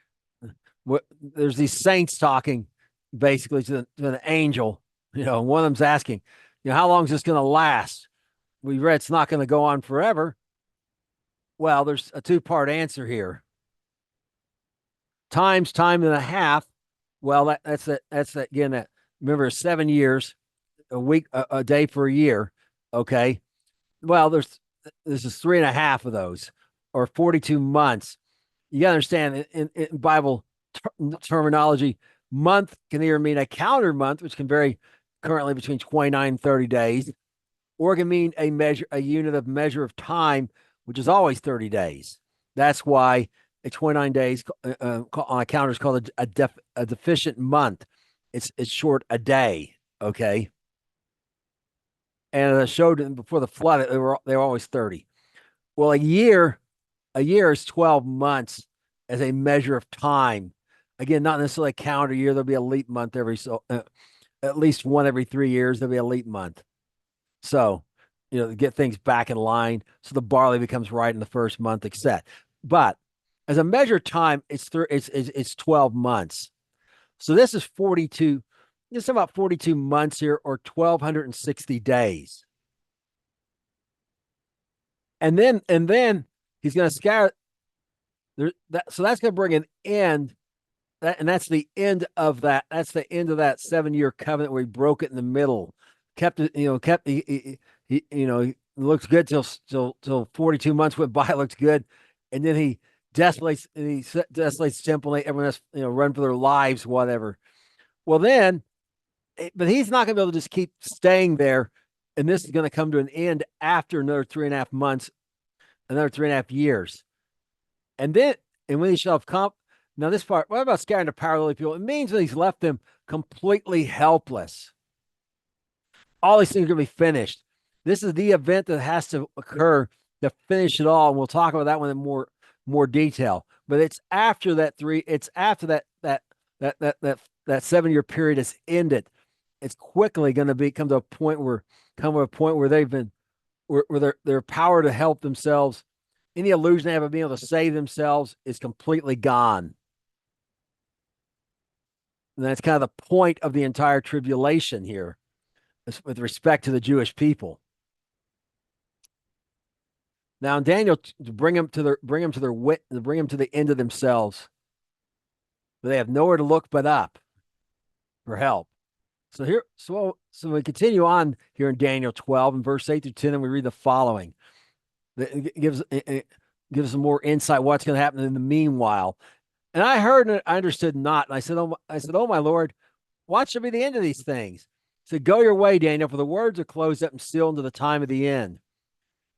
There's these saints talking basically to an angel. One of them's asking, how long is this going to last? We read it's not going to go on forever. Well, there's a two-part answer here. Time and a half. Well, that's again, that remember 7 years, a week, a day for a year. Okay. Well, this is 3.5 of those, or 42 months. You got to understand in Bible terminology, month can either mean a calendar month, which can vary currently between 29 and 30 days, or it can mean a unit of measure of time, which is always 30 days. That's why a 29 days on a calendar is called a deficient month. It's short a day. Okay. And as I showed before the flood, they were always 30. Well, a year is 12 months as a measure of time. Again, not necessarily a calendar year. There'll be a leap month at least one every 3 years. There'll be a leap month. So, to get things back in line, so the barley becomes right in the first month, etc. But as a measure of time, it's 12 months. So this is 42. It's about 42 months here, or 1,260 days. And then he's going to scatter. So that's going to bring an end. And that's the end of that. That's the end of that 7-year covenant where he broke it in the middle. Kept it, he looks good till 42 months went by, looks good. And then he desolates the temple, and everyone has, run for their lives, whatever. Well, then, but he's not going to be able to just keep staying there. And this is going to come to an end after another 3.5 months, another 3.5 years. And when he shall have now this part, what about scattering the power of the people? It means that he's left them completely helpless. All these things are going to be finished. This is the event that has to occur to finish it all. And we'll talk about that one in more detail. But it's after that 7-year period is ended. It's quickly going to come to a point where they've been where their power to help themselves, any illusion they have of being able to save themselves, is completely gone. And that's kind of the point of the entire tribulation here, with respect to the Jewish people. Now, in Daniel, to bring them to the end of themselves, but they have nowhere to look but up for help. So we continue on here in Daniel 12 and verse 8 through 10, and we read the following. It gives some more insight what's going to happen in the meanwhile. And I heard and I understood not. And I said, oh my Lord, what shall be the end of these things? He said, go your way, Daniel, for the words are closed up and sealed unto the time of the end.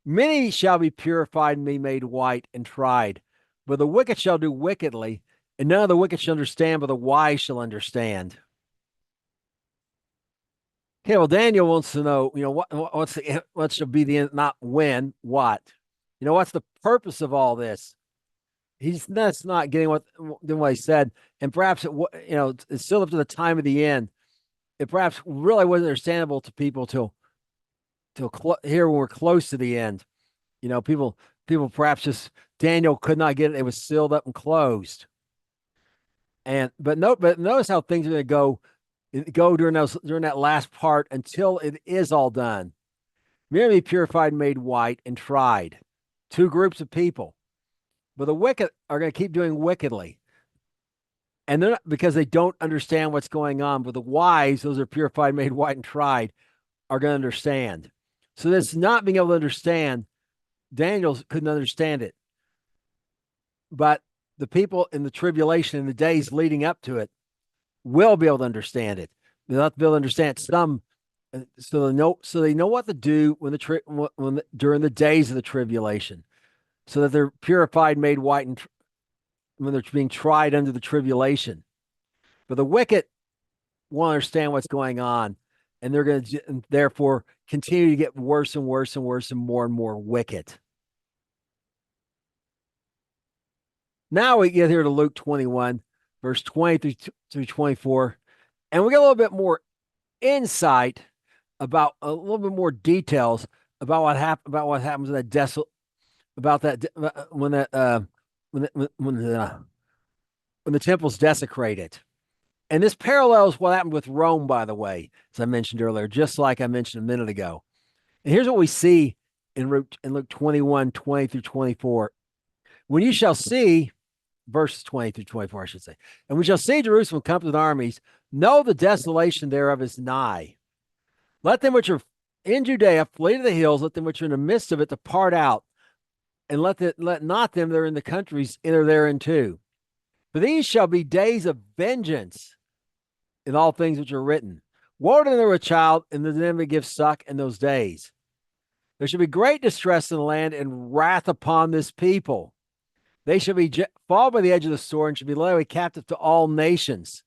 Many shall be purified and be made white and tried, but the wicked shall do wickedly, and none of the wicked shall understand, but the wise shall understand. Okay, well, Daniel wants to know, what should be the end, not when, what. What's the purpose of all this? That's not getting what he said, and perhaps it's still up to the time of the end. It perhaps really wasn't understandable to people till here when we're close to the end. People perhaps just Daniel could not get it; it was sealed up and closed. But notice how things are going to go during that last part until it is all done. Merely purified, made white, and tried. Two groups of people. but the wicked are going to keep doing wickedly. And they're not, because they don't understand what's going on. But the wise, those are purified, made white, and tried, are going to understand. So this not being able to understand, Daniel couldn't understand it. But the people in the tribulation in the days leading up to it will be able to understand it. They'll have to be able to understand some, so they know what to do during the days of the tribulation, so that they're purified, made white, and when they're being tried under the tribulation. But the wicked won't understand what's going on, and they're going to therefore continue to get worse and worse and worse and more wicked. Now we get here to Luke 21, verse 20 through 24, and we get a little bit more insight about a little bit more details about what happens in that about that when the temple's desecrated. And this parallels what happened with Rome, by the way, as I mentioned earlier, just like I mentioned a minute ago. And here's what we see in Luke 21, 20 through 24. When you shall see, verses 20 through 24, I should say, and we shall see Jerusalem come with armies, know the desolation thereof is nigh. Let them which are in Judea flee to the hills, let them which are in the midst of it depart out, and let not them that are in the countries enter therein too. For these shall be days of vengeance in all things which are written. Woe to them that were a child, and to them that give suck in those days. There shall be great distress in the land, and wrath upon this people. They shall fall by the edge of the sword, and shall be led away captive to all nations.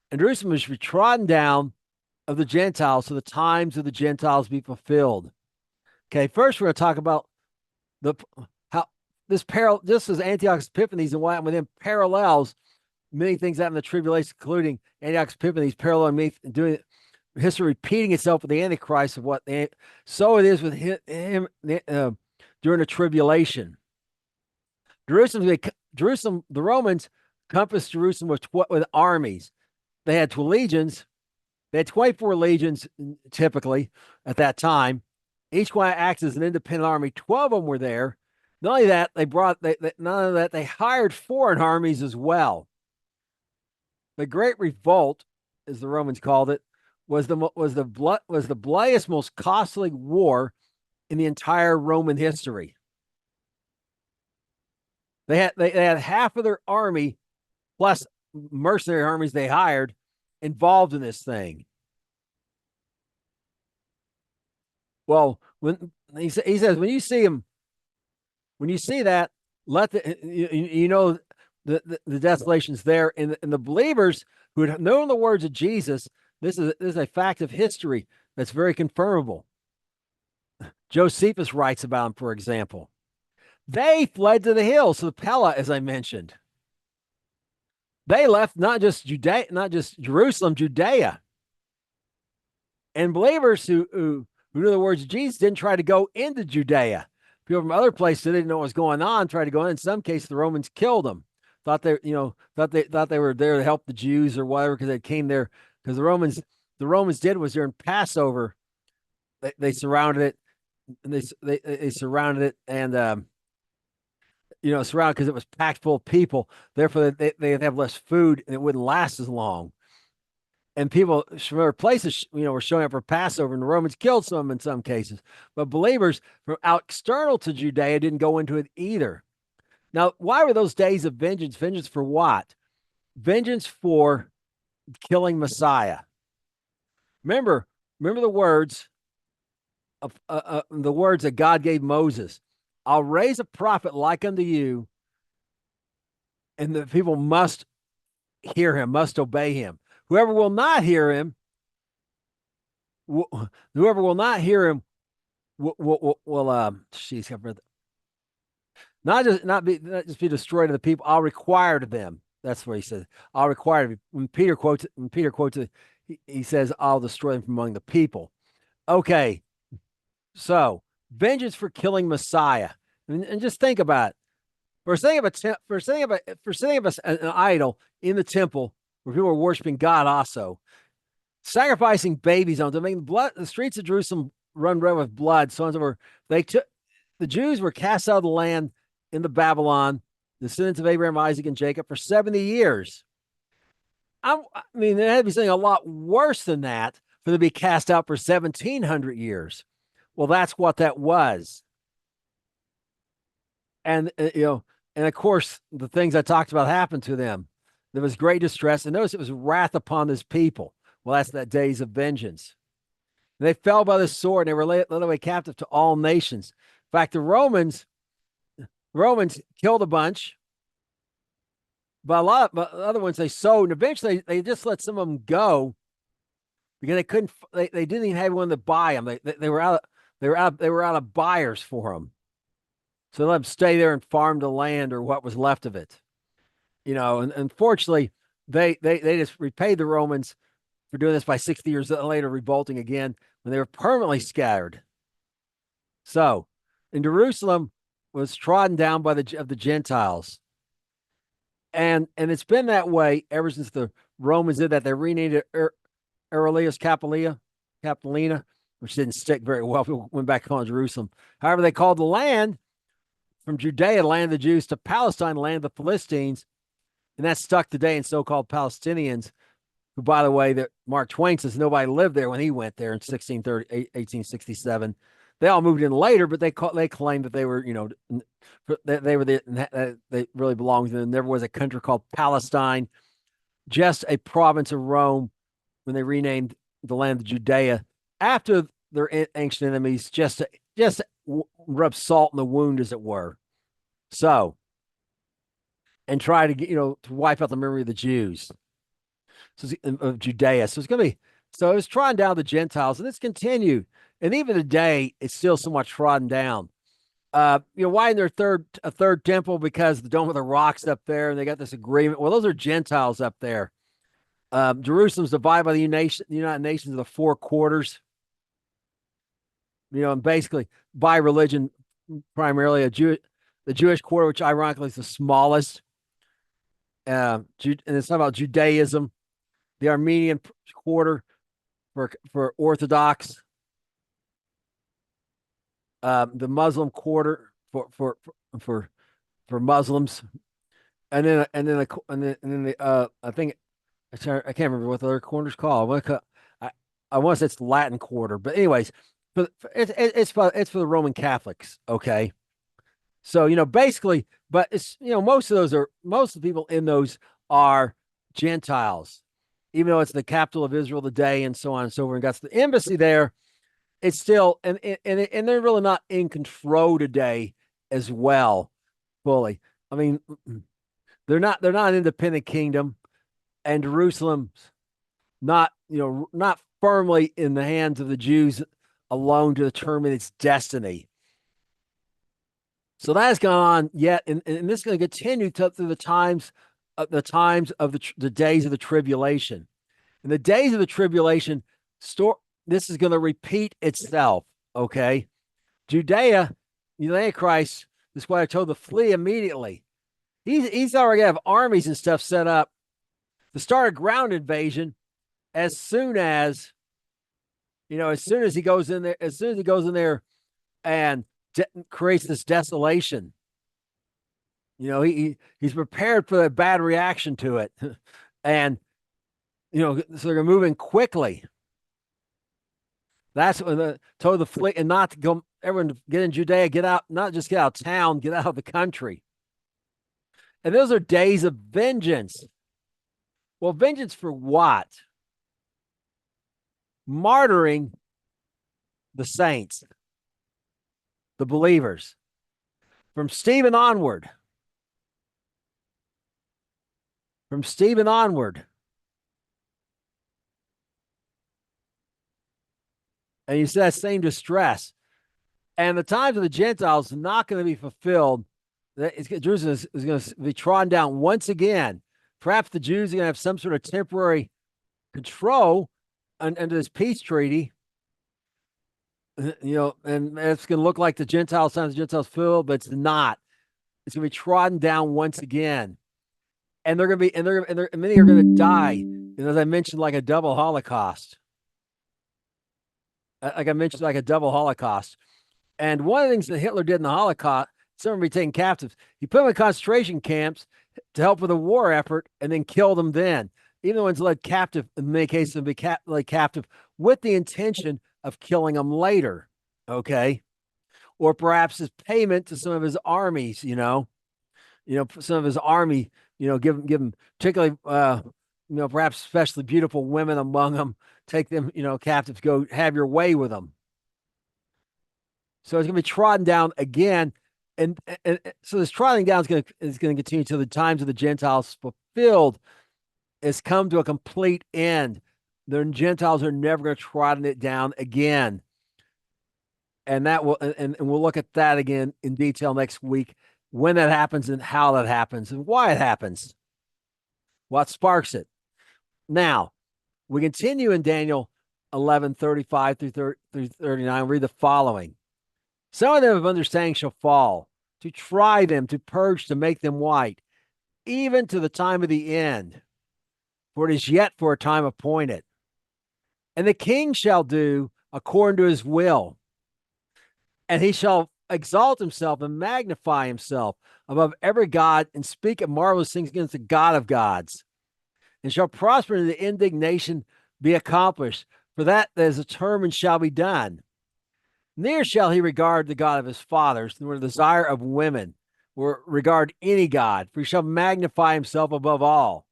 And Jerusalem shall be trodden down of the Gentiles, so the times of the Gentiles be fulfilled. Okay, first we're going to talk about how this just as Antiochus Epiphanes and what happened with him parallels many things that happen in the tribulation, including Antiochus Epiphanes paralleling doing history repeating itself with the Antichrist of what so it is with him during the tribulation. Jerusalem, the Romans compassed Jerusalem with armies. They had two legions. They had 24 legions typically at that time. Each one acts as an independent army. 12 of them were there. Not only that, they hired foreign armies as well. The Great Revolt, as the Romans called it, was the bloodiest, most costly war in the entire Roman history. They had half of their army plus mercenary armies they hired involved in this thing. Well, when he says, when you see that, let the desolation's there, and the believers who had known the words of Jesus. This is a fact of history that's very confirmable. Josephus writes about them, for example. They fled to the hills, to the Pella, as I mentioned. They left not just Jerusalem, Judea. And believers who knew the words of Jesus didn't try to go into Judea. People from other places that didn't know what was going on tried to go in. In some cases, the Romans killed them. Thought they were there to help the Jews or whatever, because they came there because the Romans did was during Passover. They surrounded it, and they surrounded it, and surrounded because it was packed full of people. Therefore, they'd have less food and it wouldn't last as long. And people from other places, were showing up for Passover, and the Romans killed some in some cases. But believers from out external to Judea didn't go into it either. Now, why were those days of vengeance? Vengeance for what? Vengeance for killing Messiah. Remember the words of the words that God gave Moses. I'll raise a prophet like unto you, and the people must hear him, must obey him. Whoever will not hear him will not just be destroyed to the people. I'll require to them. That's what he says. I'll require to be. When Peter quotes it, he says, I'll destroy them from among the people. Okay. So vengeance for killing Messiah. And just think about it. For setting up an idol in the temple where people were worshiping God, also sacrificing babies on them, making the streets of Jerusalem run red with blood. So on and so forth. The Jews were cast out of the land into Babylon, the descendants of Abraham, Isaac, and Jacob for 70 years. I mean, there had to be something a lot worse than that for them to be cast out for 1,700 years. Well, that's what that was. And, and of course, the things I talked about happened to them. There was great distress. And notice it was wrath upon this people. Well, that's that days of vengeance. And they fell by the sword and they were led away captive to all nations. In fact, the Romans killed a bunch, but a lot of other ones they sold, and eventually they just let some of them go because they couldn't. They didn't even have one to buy them. They were out. They were out of buyers for them. So they let them stay there and farm the land or what was left of it. And unfortunately, they just repaid the Romans for doing this by 60 years later, revolting again when they were permanently scattered. So, in Jerusalem was trodden down by the Gentiles, and it's been that way ever since the Romans did that. They renamed it Aurelius Capitolina, which didn't stick very well. People went back calling Jerusalem. However, they called the land from Judea, the land of the Jews, to Palestine, the land of the Philistines, and that stuck today in so-called Palestinians, who, by the way, that Mark Twain says nobody lived there when he went there in 1867. They all moved in later, but they claimed that they were, they really belonged to them. There was a country called Palestine, just a province of Rome, when they renamed the land of Judea after their ancient enemies, just rub salt in the wound, as it were. So, and try to get, to wipe out the memory of the Jews, of Judea. So it's going to be, so it's trodden down the Gentiles, and it's continued. And even today, it's still somewhat trodden down. Why in their third temple? Because the Dome of the Rock's up there, and they got this agreement. Well, those are Gentiles up there. Jerusalem's divided by the United Nations into 4 quarters. And basically by religion, primarily the Jewish quarter, which ironically is the smallest. And it's not about Judaism. The Armenian quarter for Orthodox. The Muslim quarter for Muslims, and then the I think I can't remember what the other quarter's called. I want to say it's the Latin quarter, but anyways, it's for the Roman Catholics. Okay, so basically, but it's most of the people in those are Gentiles, even though it's the capital of Israel today, and so on and so forth. And got the embassy there. It's still and they're really not in control today as well fully. I mean, they're not an independent kingdom, and Jerusalem's not firmly in the hands of the Jews alone to determine its destiny. So that has gone on yet, and this is going to continue through the times of the days of the tribulation. In the days of the tribulation, this is going to repeat itself. Okay, Judea, the Antichrist, this is why I told to flee immediately. He's already have armies and stuff set up to start a ground invasion as soon as he goes in there, and creates this desolation. He's prepared for a bad reaction to it, and so they're moving quickly. That's when told the fleet and not to go. Everyone to get in Judea, get out, not just get out of town, get out of the country. And those are days of vengeance. Well, vengeance for what? Martyring the saints, the believers, from Stephen onward. From Stephen onward. And you see that same distress. And the times of the Gentiles are not going to be fulfilled. Jerusalem is going to be trodden down once again. Perhaps the Jews are going to have some sort of temporary control under this peace treaty. And it's going to look like the Gentiles, times the Gentiles filled, but it's not. It's going to be trodden down once again. And they're going to be, and many are going to die. And as I mentioned, like a double Holocaust. And one of the things that Hitler did in the Holocaust, some will be taken captives. He put them in concentration camps to help with the war effort and then killed them then. Even the ones led captive, in many cases, will be led captive with the intention of killing them later. Okay. Or perhaps as payment to some of his armies, some of his army, give him particularly, perhaps especially beautiful women among them, take them, captives, go have your way with them. So it's going to be trodden down again. And so this trotting down is going to continue till the times of the Gentiles fulfilled has come to a complete end. The Gentiles are never going to trodden it down again. And that will, and we'll look at that again in detail next week, when that happens and how that happens and why it happens, what sparks it. Now, we continue in Daniel 11:35 through 39. Read the following. Some of them of understanding shall fall, to try them, to purge, to make them white, even to the time of the end. For it is yet for a time appointed. And the king shall do according to his will. And he shall exalt himself and magnify himself above every god and speak of marvelous things against the God of gods. And shall prosper in the indignation be accomplished. For that is determined shall be done. Neither shall he regard the God of his fathers, nor the desire of women, or regard any God, for he shall magnify himself above all.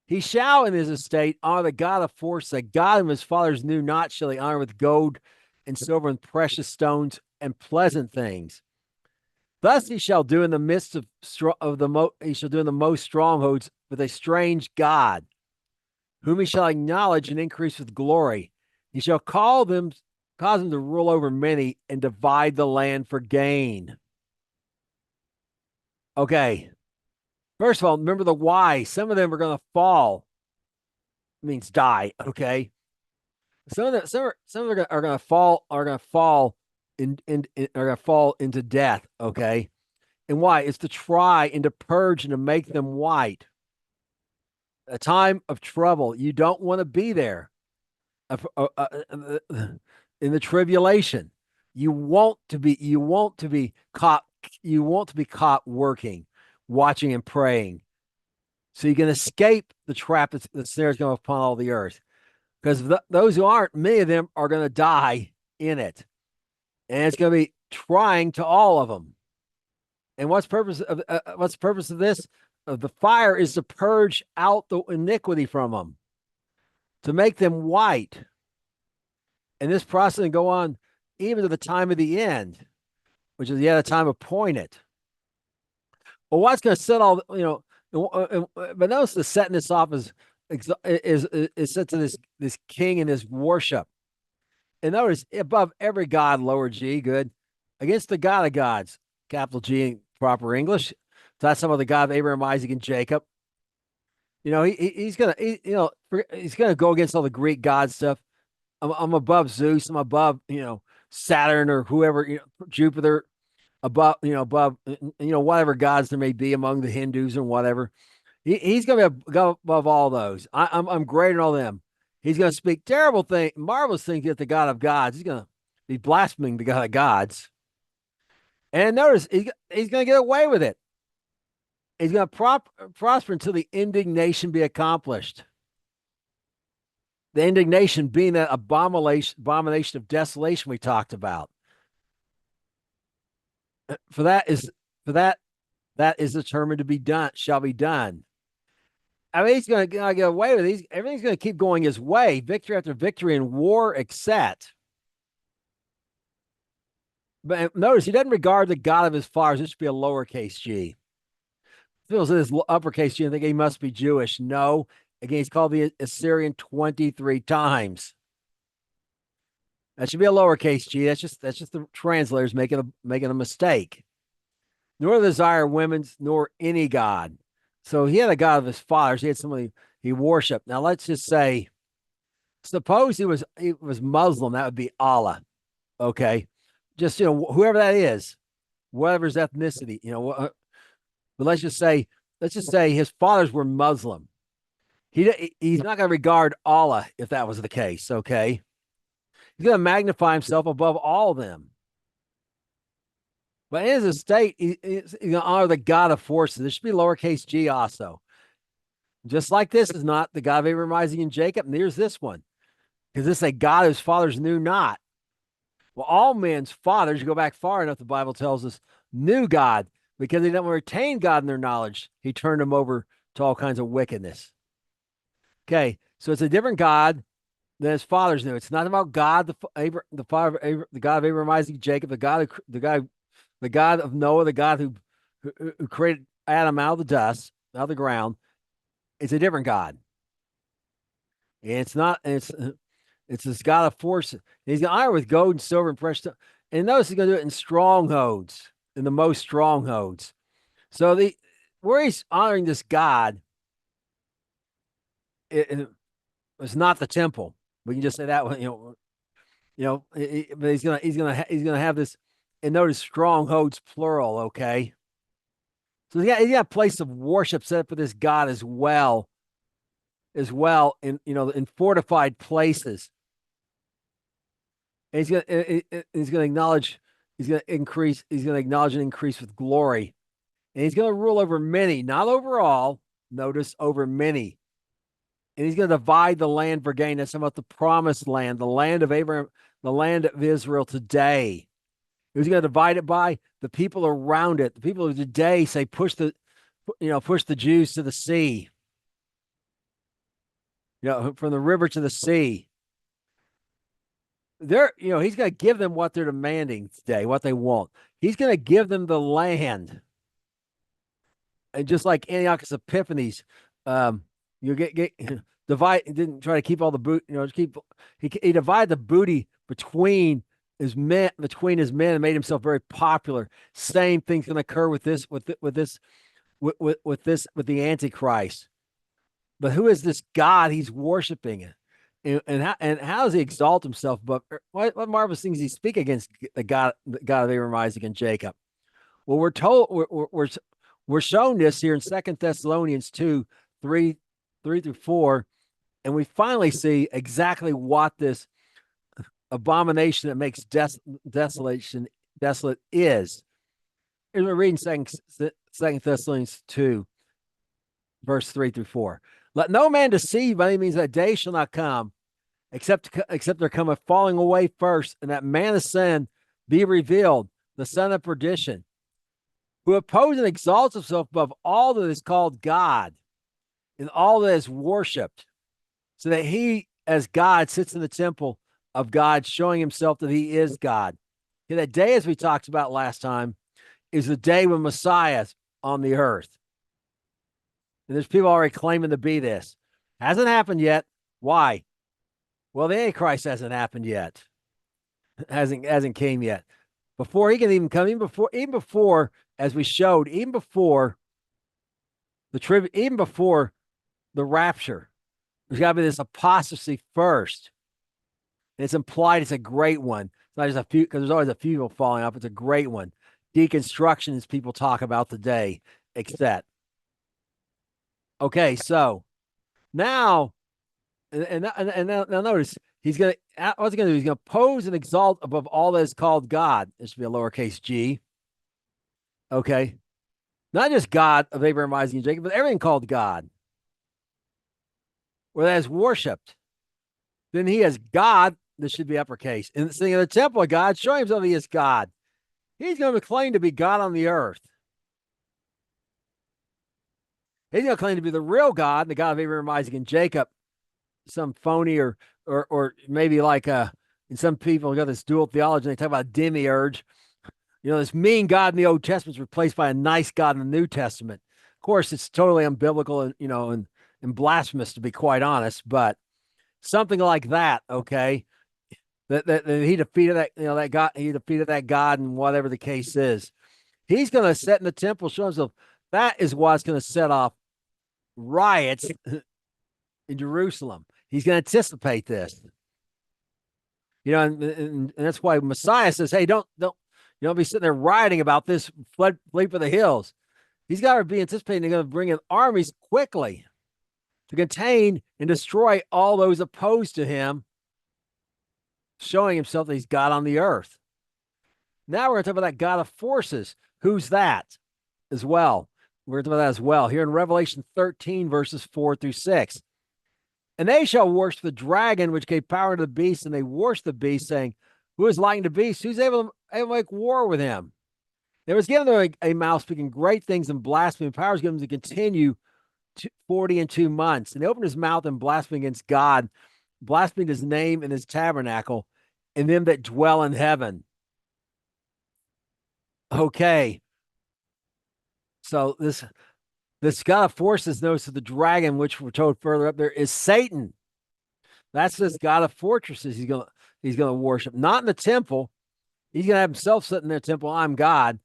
He shall in his estate honor the God of force, the God whom his fathers knew not, shall he honor with gold and silver and precious stones and pleasant things. Thus he shall do in the midst of he shall do in the most strongholds with a strange God, whom he shall acknowledge and increase with glory. He shall cause them to rule over many and divide the land for gain. Okay. First of all, remember the why. Some of them are going to fall. It means die. Okay. Some of them are going to fall. Are going to fall are going to fall into death. Okay. And why? It's to try and to purge and to make them white. A time of trouble. You don't want to be there. In the tribulation, you want to be caught. You want to be caught working, watching, and praying, so you can escape the trap the snare is going upon all the earth. Because those who aren't, many of them are going to die in it, and it's going to be trying to all of them. And what's the purpose of this? The fire is to purge out the iniquity from them, to make them white. And this process will go on even to the time of the end, which is yet a time appointed. Well, what's going to set all, but notice the setting this off is set to this king and his worship. And notice above every god, lower G, good, against the God of gods, capital G in proper English. So that's some of the God of Abraham, Isaac, and Jacob. He's gonna go against all the Greek god stuff. I'm above Zeus. I'm above, Saturn or whoever, Jupiter, above, whatever gods there may be among the Hindus or whatever. He's going to go above all those. I'm greater than all them. He's going to speak terrible things, marvelous things at the God of gods. He's going to be blaspheming the God of gods. And notice he's going to get away with it. He's going to prosper until the indignation be accomplished. The indignation being that abomination of desolation we talked about. That is determined to be done, shall be done. I mean, he's going to get away with it. Everything's going to keep going his way, victory after victory, and war except. But notice he doesn't regard the God of his fathers. This should be a lowercase g. Feels it is uppercase g and think he must be Jewish. No. Again, he's called the Assyrian 23 times. That should be a lowercase g. That's just the translators making a mistake. Nor the desire of women's, nor any god. So he had a god of his fathers. He had somebody he worshipped. Now let's just say, suppose he was Muslim. That would be Allah. Okay, just whoever that is, whatever his ethnicity. But let's just say his fathers were Muslim. He's not going to regard Allah if that was the case. Okay, he's going to magnify himself above all of them. But in his estate, he's going to honor the God of forces. There should be lowercase g also. Just like this is not the God of Abraham, Isaac, and Jacob, neither is this one. Because this is a God whose fathers knew not. Well, all men's fathers, you go back far enough, the Bible tells us, knew God. Because they didn't retain God in their knowledge, he turned them over to all kinds of wickedness. Okay, so it's a different God than his fathers knew. It's not about God, the father, the God of Abraham, Isaac, Jacob, the God of Noah, the God who created Adam out of the dust, out of the ground. It's a different God, and it's not. And it's this God of force. And he's going to honor with gold and silver and precious. And notice he's going to do it in strongholds, in the most strongholds. So the where he's honoring this God, it's not the temple. We can just say that one, but he's gonna have this, and notice strongholds plural. Okay, so he got a place of worship set up for this God as well in fortified places. And he's gonna acknowledge he's gonna acknowledge and increase with glory, and he's gonna rule over many, not over all. Notice over many, and he's gonna divide the land for gain. That's about the promised land, the land of Abraham, the land of Israel today. He's going to divide it by the people around it. The people of today say push the Jews to the sea, from the river to the sea. He's going to give them what they're demanding today, what they want. He's going to give them the land. And just like Antiochus Epiphanes, you get divide, didn't try to keep all the boot, he divided the booty between his men, and made himself very popular. Same thing's going to occur with this, with the Antichrist. But who is this God he's worshiping? And how does he exalt himself? But what marvelous things he speak against the God of Abraham, Isaac, and Jacob? Well, we're shown this here in 2 Thessalonians 2, 3 through 4, and we finally see exactly what this abomination that makes desolate is. Here's we're reading Second Thessalonians 2, verse 3 through 4. Let no man deceive by any means, that day shall not come, except there come a falling away first, and that man of sin be revealed, the son of perdition, who opposes and exalts himself above all that is called God and all that is worshipped, so that he, as God, sits in the temple of God, showing himself that he is God. Okay, that day, as we talked about last time, is the day when Messiah is on the earth. And there's people already claiming to be this. Hasn't happened yet. Why? Well, the Antichrist hasn't happened yet. Hasn't came yet. Before he can even come, even before, as we showed, even before the rapture, there's got to be this apostasy first. And it's implied it's a great one. It's not just a few, because there's always a few people falling off. It's a great one. Deconstruction, as people talk about today, except. Okay, so now, and now notice what's he gonna do? He's gonna pose and exalt above all that is called God. This should be a lowercase g. Okay, not just God of Abraham, Isaac, and Jacob, but everything called God, where that is worshipped. Then he is God. This should be uppercase. And sitting in the temple of God, showing himself he is God. He's going to claim to be God on the earth. He's going to claim to be the real God, the God of Abraham, Isaac, and Jacob. Some phony or maybe like and some people got this dual theology. And they talk about demiurge. This mean God in the Old Testament is replaced by a nice God in the New Testament. Of course, it's totally unbiblical and blasphemous, to be quite honest. But something like that, okay. That he defeated that God. He defeated that God, and whatever the case is, he's going to set in the temple, show himself. That is what's going to set off riots in Jerusalem. He's going to anticipate this, and that's why Messiah says, "Hey, don't be sitting there rioting about this. Flee for the hills." He's got to be anticipating they're going to bring in armies quickly to contain and destroy all those opposed to him, showing himself that he's God on the earth. Now we're going to talk about that God of forces. Who's that as well? We're going to talk about that as well here in Revelation 13, verses 4 through 6. And they shall worship the dragon, which gave power to the beast, and they worship the beast, saying, who is like the beast? Who's able to make war with him? There was given them a mouth speaking great things and blasphemy. Power was given to continue 40 and 2 months. And he opened his mouth and blasphemed against God, blasphemed his name and his tabernacle, and them that dwell in heaven. Okay. So this God of forces, notice that the dragon, which we're told further up there, is Satan. That's this God of fortresses he's gonna worship, not in the temple. He's gonna have himself sit in their temple. I'm God,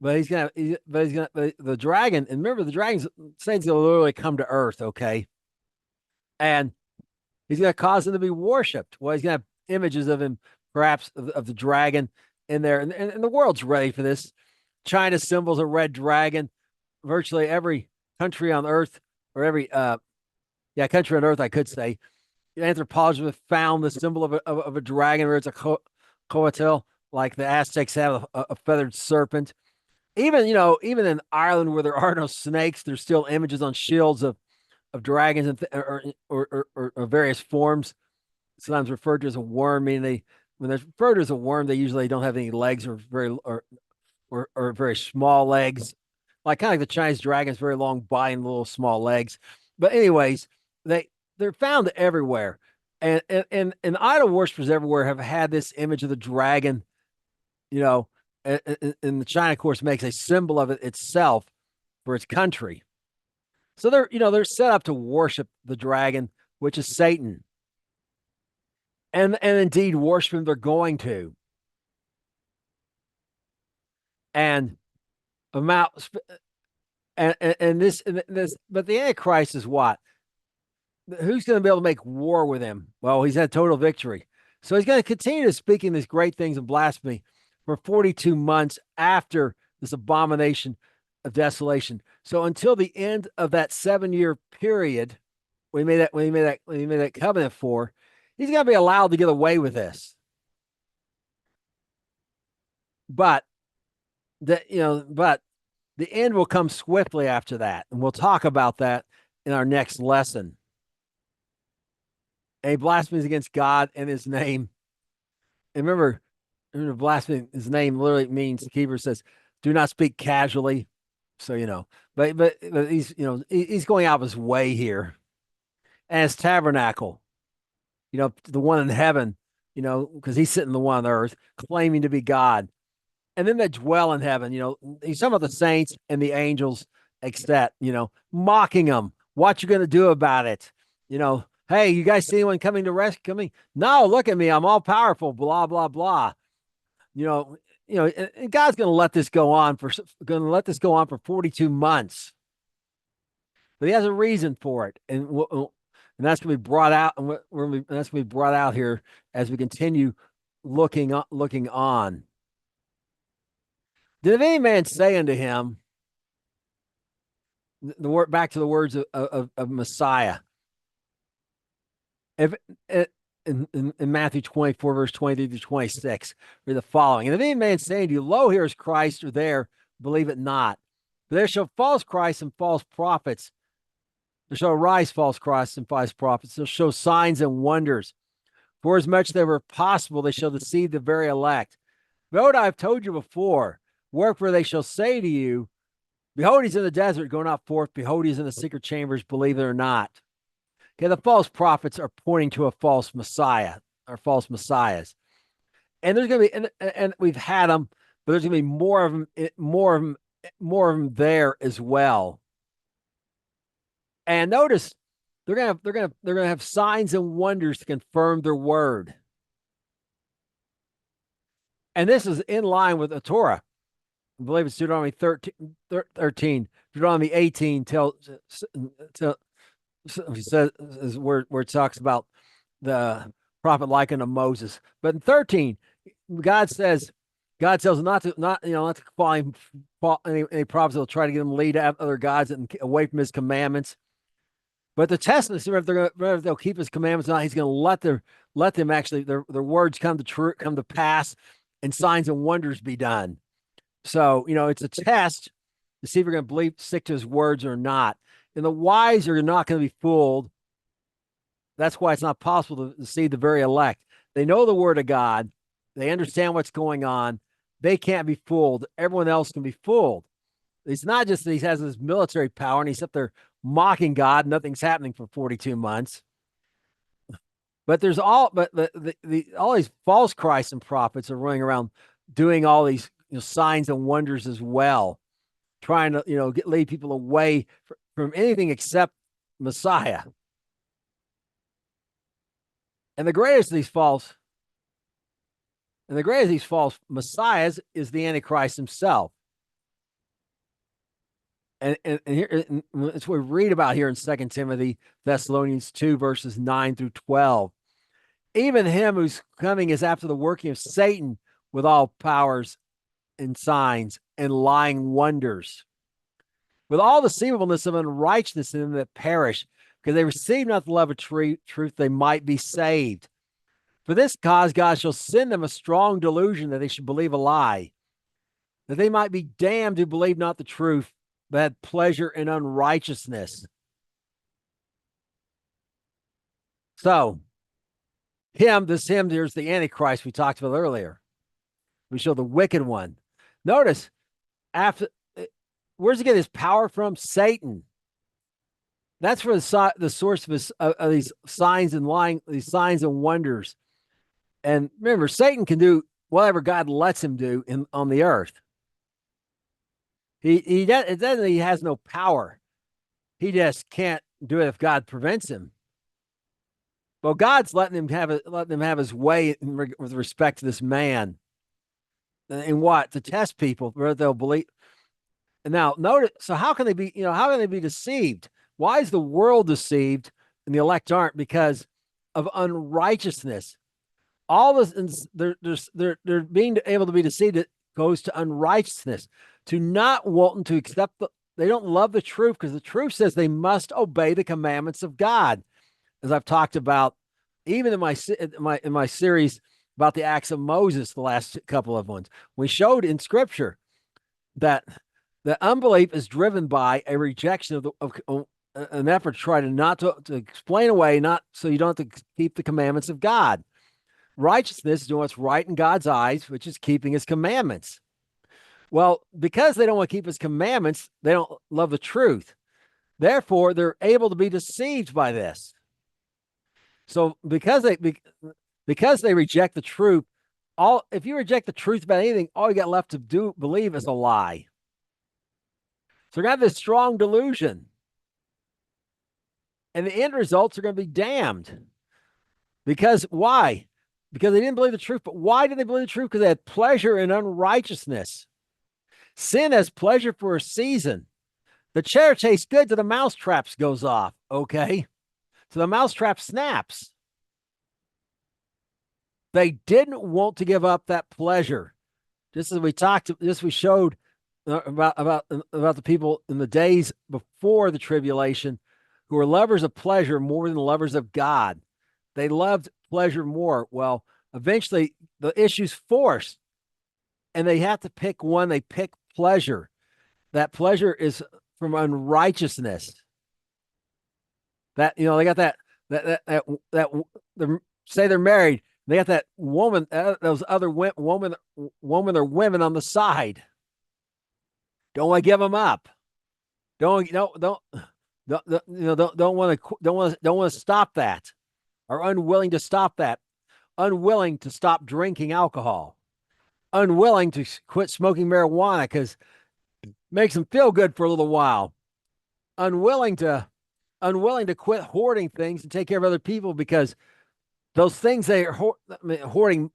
but the dragon. And remember, the dragon's Satan's gonna literally come to earth. Okay, and he's gonna cause him to be worshipped. Well, he's gonna have images of him, perhaps of the dragon in there, and the world's ready for this. China symbols a red dragon. Virtually every country on earth, or every country on earth, I could say, anthropologists have found the symbol of a dragon, where it's a coatl, like the Aztecs have a feathered serpent. Even even in Ireland, where there are no snakes, there's still images on shields of dragons and or various forms. Sometimes referred to as a worm, meaning when they're referred to as a worm, they usually don't have any legs or very small legs, like kind of like the Chinese dragons, very long body and little small legs. But anyways, they're found everywhere, and idol worshippers everywhere have had this image of the dragon. You know, and the China, of course, makes a symbol of it itself for its country. So they're set up to worship the dragon, which is Satan, and indeed worship him. They're going to, and amount and this, but the Antichrist is what? Who's going to be able to make war with him? Well, he's had total victory. So he's going to continue to speaking these great things of blasphemy for 42 months after this abomination of desolation. So until the end of that 7-year period, when he made that covenant for, he's going to be allowed to get away with this. But but the end will come swiftly after that, and we'll talk about that in our next lesson. And he blasphemies against God and his name. And remember, blaspheming his name literally means, the keeper says, do not speak casually. So, but he's, he's going out of his way here. And his tabernacle, the one in heaven, because he's sitting the one on earth, claiming to be God. And then they dwell in heaven, he's talking about the saints and the angels, except, mocking them. What you going to do about it? Hey, you guys see anyone coming to rescue me? No, look at me. I'm all powerful, blah, blah, blah. And God's going to let this go on for 42 months. But he has a reason for it. And that's going to be brought out. And that's going to be brought out here as we continue looking on. Did any man say unto him, back to the words of Messiah? If in Matthew 24, verse 23 to 26, read the following. And if any man say to you, lo, here is Christ, or there, believe it not. For there shall false Christs and false prophets. There shall arise false Christs and false prophets. They'll show signs and wonders. For as much as they were possible, they shall deceive the very elect. Behold, I have told you before. Wherefore they shall say to you, behold, he's in the desert, go not forth. Behold, he's in the secret chambers, believe it or not. Okay, the false prophets are pointing to a false Messiah or false messiahs. And there's going to be, and we've had them, but there's going to be more of them there as well. And notice they're going to have signs and wonders to confirm their word. And this is in line with the Torah. I believe it's Deuteronomy 13, Deuteronomy 18 says where it talks about the prophet likened to Moses. But in 13, God tells not to follow any prophets that'll try to get them lead other gods and away from his commandments. But the test is if they'll keep his commandments or not, he's going to let them actually their words come to pass, and signs and wonders be done. So, it's a test to see if you're going to believe, stick to his words or not. And the wise are not going to be fooled. That's why it's not possible to deceive the very elect. They know the word of God. They understand what's going on. They can't be fooled. Everyone else can be fooled. It's not just that he has this military power and he's up there mocking God. Nothing's happening for 42 months. But there's all these false Christs and prophets are running around doing all these signs and wonders as well, trying to lead people away from anything except Messiah. And the greatest of these false messiahs is the Antichrist himself. And here it's what we read about here in 2 Timothy, Thessalonians 2, verses 9 through 12. Even him whose coming is after the working of Satan with all powers and signs and lying wonders, with all deceivableness of unrighteousness in them that perish, because they receive not the love of truth, they might be saved. For this cause God shall send them a strong delusion that they should believe a lie, that they might be damned who believe not the truth, but had pleasure in unrighteousness. So, there's the Antichrist we talked about earlier. We show the wicked one. Notice, where's he get his power from? Satan. That's where the source of these signs and wonders. And remember, Satan can do whatever God lets him do on the earth. It doesn't that he has no power. He just can't do it if God prevents him. Well, God's letting him have his way with respect to this man. And what? To test people whether they'll believe. And now notice, so how can they be deceived? Why is the world deceived and the elect aren't? Because of unrighteousness. All this, they're being able to be deceived. It goes to unrighteousness, to not wanting to accept they don't love the truth, because the truth says they must obey the commandments of God, as I've talked about, even in my series about the acts of Moses, the last couple of ones. We showed in Scripture that the unbelief is driven by a rejection of an effort to try to explain away, not so you don't have to keep the commandments of God. Righteousness is doing what's right in God's eyes, which is keeping his commandments. Well, because they don't want to keep his commandments, they don't love the truth. Therefore, they're able to be deceived by this. So because they reject the truth, if you reject the truth about anything, all you got left to believe is a lie. So they're going to have this strong delusion. And the end results are going to be damned. Because why? Because they didn't believe the truth. But why did they believe the truth? Because they had pleasure in unrighteousness. Sin has pleasure for a season. The cherry tastes good till the mousetrap goes off. Okay. So the mousetrap snaps. They didn't want to give up that pleasure. Just as we showed about the people in the days before the tribulation, who were lovers of pleasure more than lovers of God. They loved pleasure more. Well, eventually the issue's forced, and they have to pick one. They pick pleasure. That pleasure is from unrighteousness. That they got that say they're married. They got that woman, those other women or women on the side. Don't want to give them up. Don't want to stop that. Are unwilling to stop that. Unwilling to stop drinking alcohol. Unwilling to quit smoking marijuana because it makes them feel good for a little while. Unwilling to quit hoarding things and take care of other people because those things they are hoarding,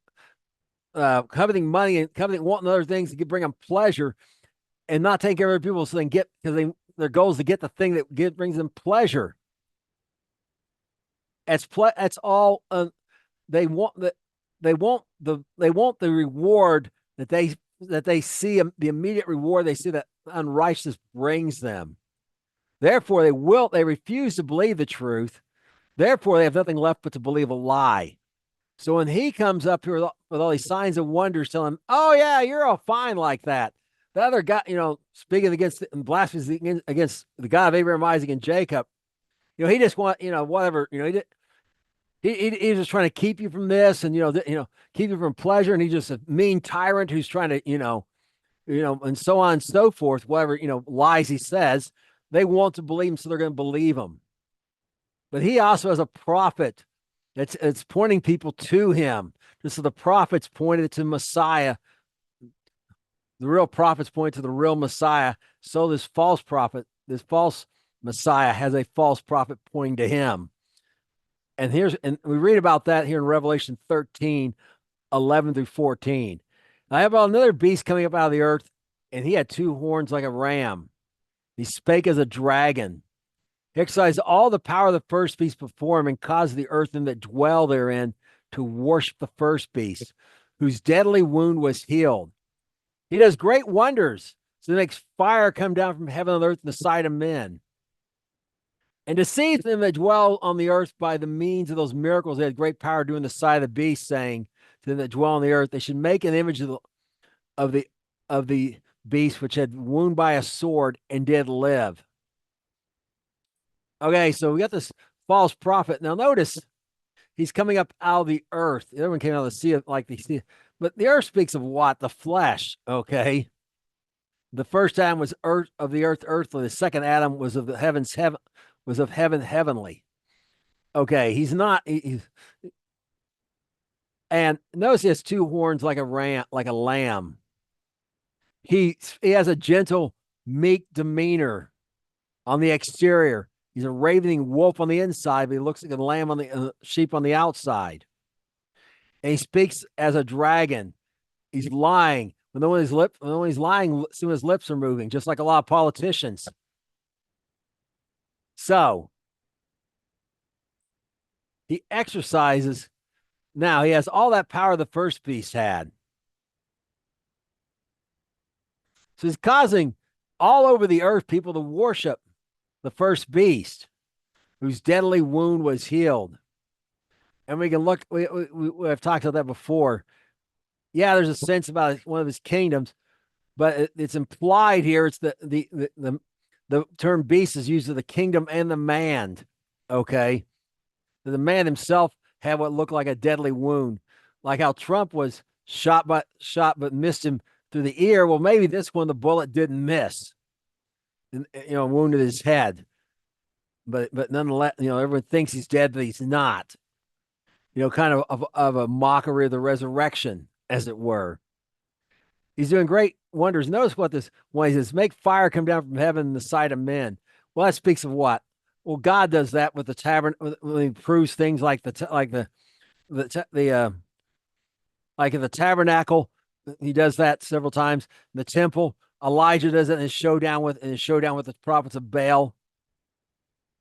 coveting money and wanting other things to bring them pleasure, and not taking care of other people so they can get, because their goal is to get the thing that brings them pleasure. That's all. They want the reward that they see, the immediate reward they see that unrighteousness brings them. Therefore, they refuse to believe the truth. Therefore, they have nothing left but to believe a lie. So when he comes up here with all these signs and wonders, telling him, "Oh yeah, you're all fine like that." The other guy, speaking against and blasphemies against the God of Abraham, Isaac, and Jacob, he just want, whatever, he's just trying to keep you from this, and keep you from pleasure, and he's just a mean tyrant who's trying to, and so on and so forth. Whatever lies he says, they want to believe him, so they're going to believe him. But he also has a prophet it's pointing people to him. Just so the prophets pointed to Messiah, the real prophets point to the real Messiah. So this false prophet, this false Messiah, has a false prophet pointing to him. And we read about that here in Revelation 13, 11 through 14. I have another beast coming up out of the earth, and he had two horns like a ram. He spake as a dragon. He exercised all the power of the first beast before him, and caused the earth and that dwell therein to worship the first beast, whose deadly wound was healed. He does great wonders. So he makes fire come down from heaven and earth in the sight of men, and deceives them that dwell on the earth by the means of those miracles. They had great power doing the sight of the beast, saying to them that dwell on the earth, they should make an image of the beast which had wound by a sword and did live. Okay, so we got this false prophet. Now notice he's coming up out of the earth. Everyone came out of the sea like the sea, but the earth speaks of what? The flesh. Okay. The first Adam was earth of the earth, earthly. The second Adam was of the heavens, was of heaven, heavenly. Okay, he's not. And notice he has two horns like a ram, like a lamb. He has a gentle, meek demeanor on the exterior. He's a ravening wolf on the inside, but he looks like a lamb on the sheep on the outside. And he speaks as a dragon. He's lying. When he's lying, soon his lips are moving, just like a lot of politicians. So he exercises. Now he has all that power the first beast had. So he's causing all over the earth people to worship the first beast, whose deadly wound was healed. And we can look, we've talked about that before. Yeah, there's a sense about one of his kingdoms, but it's implied here. It's the term beast is used of the kingdom and the man. Okay. The man himself had what looked like a deadly wound, like how Trump was shot but missed him through the ear. Well, maybe this one, the bullet didn't miss, and, wounded his head. But nonetheless, everyone thinks he's dead, but he's not. Kind of a mockery of the resurrection, as it were. He's doing great wonders. Notice what this one he says: make fire come down from heaven in the sight of men. Well, that speaks of what? Well, God does that with the tabernacle when he proves things like the like in the tabernacle. He does that several times. In the temple, Elijah does it in his showdown with the prophets of Baal.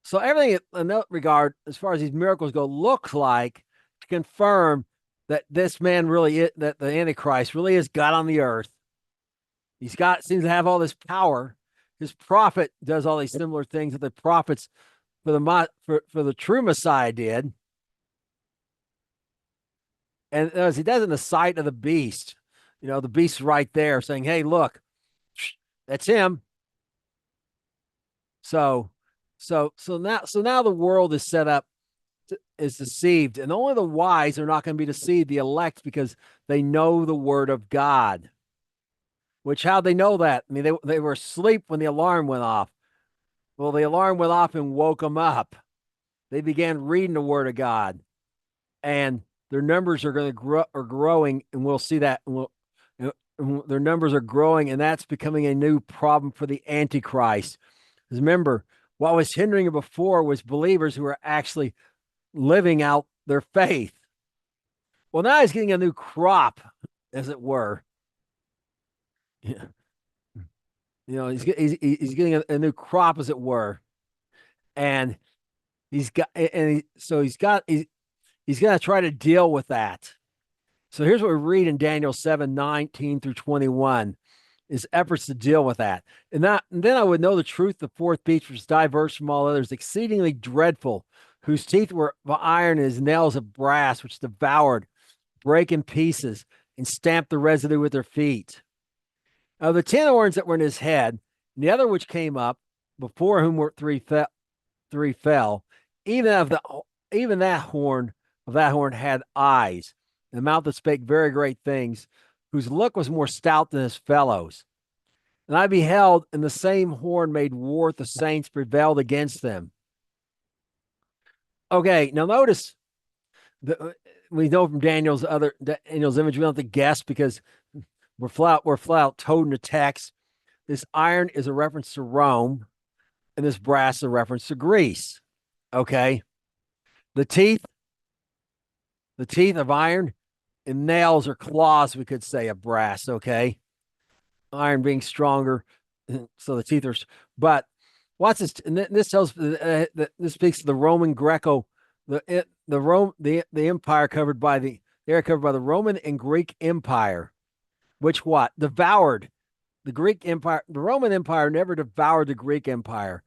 So everything in that regard, as far as these miracles go, looks like to confirm that this man really is, that the Antichrist really is God on the earth. Seems to have all this power. His prophet does all these similar things that the prophets for the true Messiah did. And as he does in the sight of the beast, the beast's right there saying, hey, look, that's him. So now the world is set up, is deceived, and only the wise are not going to be deceived, the elect, because they know the word of God. Which, how'd they know that? I mean, they were asleep when the alarm went off. Well, the alarm went off and woke them up. They began reading the word of God, and their numbers are going to growing, and we'll see that. Their numbers are growing, and that's becoming a new problem for the Antichrist. Because remember, what was hindering it before was believers who were actually living out their faith. Well, now he's getting a new crop, as it were. Yeah. He's getting a new crop, as it were, and he's going to try to deal with that. So here's what we read in Daniel 7:19 through 21. Is efforts to deal with that. And then I would know the truth, the fourth beast, which is diverse from all others, exceedingly dreadful, whose teeth were of iron and his nails of brass, which devoured, break in pieces, and stamped the residue with their feet. Of the 10 horns that were in his head, and the other which came up, before whom were three fell, even of the even that horn had eyes, and a mouth that spake very great things, whose look was more stout than his fellows. And I beheld, and the same horn made war with the saints, prevailed against them. Okay, now notice we know from Daniel's image, we don't have to guess because we're flat out told in the text. This iron is a reference to Rome, and this brass is a reference to Greece. Okay, the teeth of iron, and nails or claws, we could say, of brass. Okay, iron being stronger, so the teeth are. But what's this? And this tells this speaks to the Roman Greco, the empire covered by the area covered by the Roman and Greek Empire, which what devoured the Greek Empire. The Roman Empire never devoured the Greek Empire.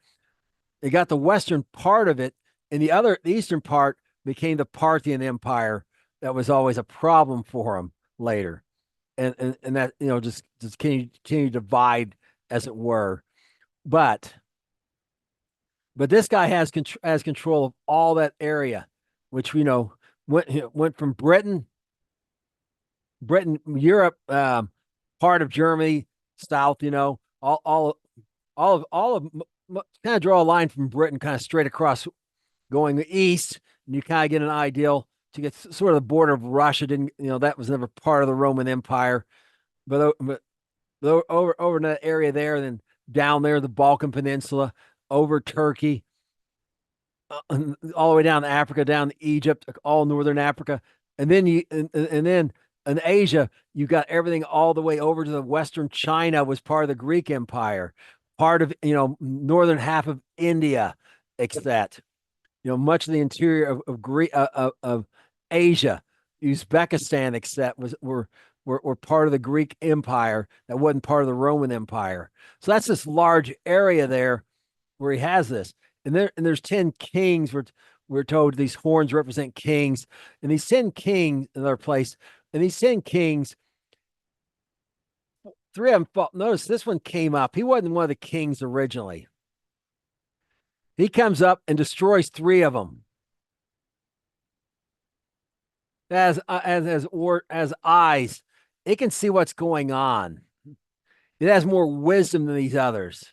They got the western part of it, and the eastern part became the Parthian Empire. That was always a problem for them later, and that just continue to divide, as it were. But this guy has control of all that area, which we know went from Britain, Europe, part of Germany, south. All of kind of draw a line from Britain, kind of straight across, going east, and you kind of get an ideal to get sort of the border of Russia. Didn't that was never part of the Roman Empire, but over in that area there, then down there, the Balkan Peninsula, over Turkey, all the way down to Africa, down to Egypt, all northern Africa, and then then in Asia, you got everything all the way over to the western China was part of the Greek Empire, part of northern half of India, except much of the interior of Asia, Uzbekistan, except were part of the Greek Empire that wasn't part of the Roman Empire. So that's this large area there where he has this. And there's 10 kings. We're told these horns represent kings, and these 10 kings in their place. And these 10 kings, 3 of them fought. Notice this one came up. He wasn't one of the kings originally. He comes up and destroys 3 of them. As eyes, it can see what's going on. It has more wisdom than these others.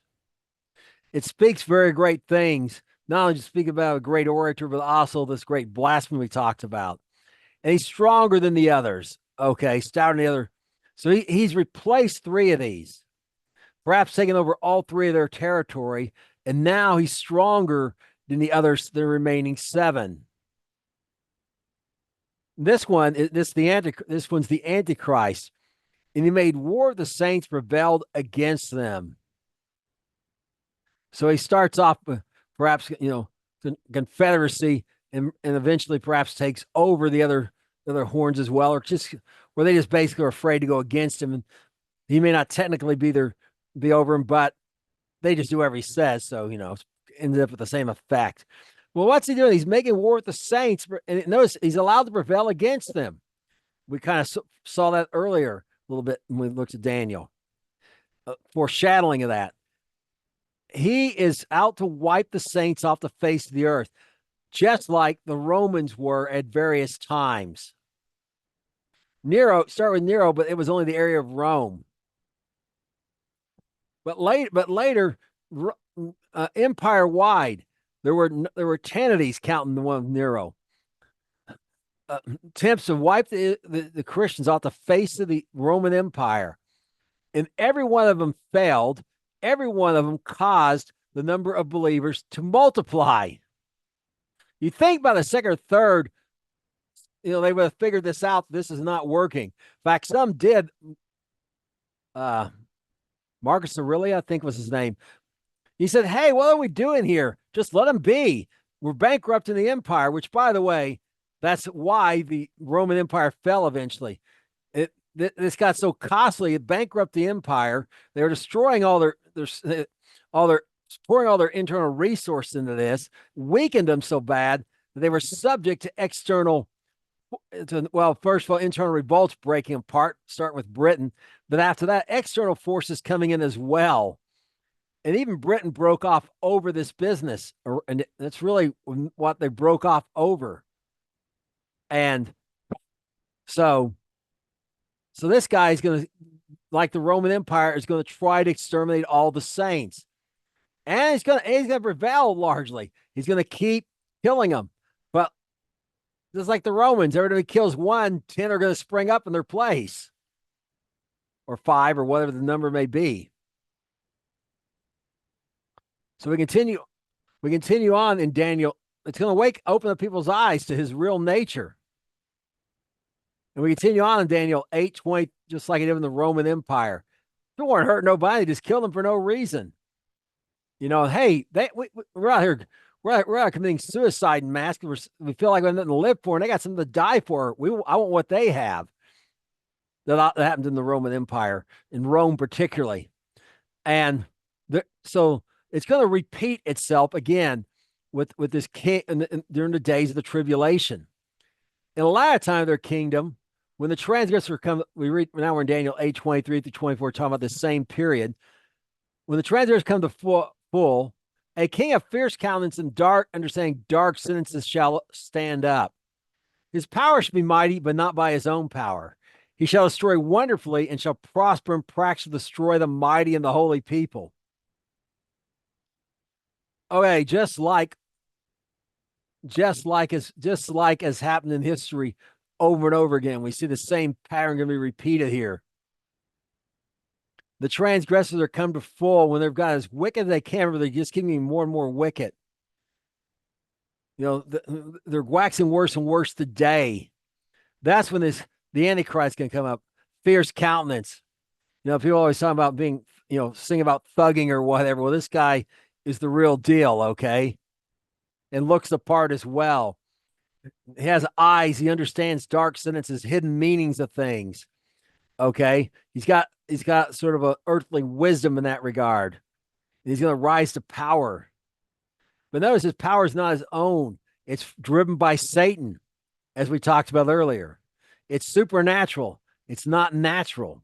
It speaks very great things. Not only just speak about a great orator, but also this great blasphemy we talked about. And he's stronger than the others. Okay, stouter than the other. So he's replaced 3 of these, perhaps taking over all 3 of their territory. And now he's stronger than the others, the remaining 7. This one's the Antichrist, and he made war with the saints, prevailed against them. So he starts off with perhaps confederacy, and eventually perhaps takes over the other horns as well, or they just basically are afraid to go against him, and he may not technically be over him, but they just do whatever he says. So ends up with the same effect. Well, what's he doing? He's making war with the saints, and notice he's allowed to prevail against them. We kind of saw that earlier a little bit when we looked at Daniel. Foreshadowing of that. He is out to wipe the saints off the face of the earth, just like the Romans were at various times. Start with Nero, but it was only the area of Rome. But later, empire-wide, there were 10 of these, counting the one with Nero. Attempts to wipe the Christians off the face of the Roman Empire. And every one of them failed. Every one of them caused the number of believers to multiply. You think by the second or third, they would have figured this out. This is not working. In fact, some did. Marcus Aurelius, I think was his name. He said, "Hey, what are we doing here? Just let them be. We're bankrupting the empire," which, by the way, that's why the Roman Empire fell eventually. This got so costly, it bankrupted the empire. They were destroying pouring all their internal resources into this, weakened them so bad They were subject to external, well, first of all, internal revolts breaking apart, starting with Britain. But after that, external forces coming in as well. And even Britain broke off over this business. And that's really what they broke off over. And so, so this guy is going to, like the Roman Empire, is going to try to exterminate all the saints. And he's gonna prevail largely. He's gonna keep killing them. But just like the Romans, every time he kills one, 10 are gonna spring up in their place. Or 5, or whatever the number may be. So we continue on in Daniel. It's gonna open up people's eyes to his real nature. And we continue on in Daniel 8:20, just like it did in the Roman Empire. They weren't hurting nobody, they just killed them for no reason. Hey, we're out here, we're out committing suicide in mass because we feel like we have nothing to live for, and they got something to die for. I want what they have. That happened in the Roman Empire, in Rome particularly, and so it's going to repeat itself again with this king during the days of the tribulation. In a latter time of their kingdom, when the transgressor come, now we're in Daniel 8:23-24, talking about the same period. When the transgressors come to full, a king of fierce countenance and dark understanding, dark sentences shall stand up. His power shall be mighty, but not by his own power. He shall destroy wonderfully and shall prosper in practice to destroy the mighty and the holy people. Okay, just like as happened in history over and over again, we see the same pattern going to be repeated here. The transgressors are come to full when they've got as wicked as they can, but they're just getting more and more wicked. They're waxing worse and worse today. That's when the Antichrist can come up. Fierce countenance. People always talk about being, sing about thugging or whatever. Well, this guy is the real deal, okay? And looks the part as well. He has eyes. He understands dark sentences, hidden meanings of things. Okay, he's got sort of a earthly wisdom in that regard. He's going to rise to power. But notice his power is not his own. It's driven by Satan, as we talked about earlier. It's supernatural. It's not natural.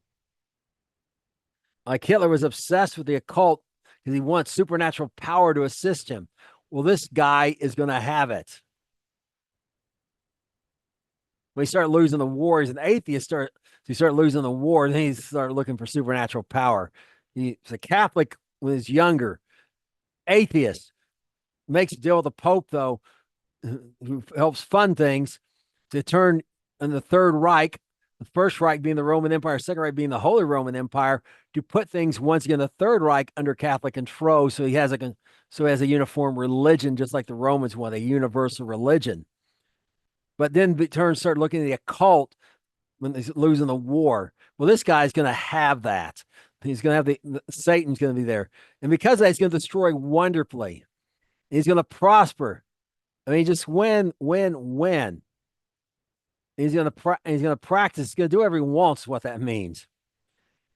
Like Hitler was obsessed with the occult because he wants supernatural power to assist him. Well, this guy is going to have it. When he started losing the war, he's an atheist. He started losing the war, and then he started looking for supernatural power. He's a Catholic when he's younger. Atheist. Makes a deal with the Pope, though, who helps fund things to turn in the Third Reich, the First Reich being the Roman Empire, Second Reich being the Holy Roman Empire, to put things once again the Third Reich under Catholic control. So he has a uniform religion, just like the Romans want, a universal religion. But then started looking at the occult when he's losing the war. Well, this guy's going to have that. He's going to have Satan's going to be there. And because of that, he's going to destroy wonderfully. He's going to prosper. I mean, just win. He's going to practice. He's going to do whatever he wants, what that means.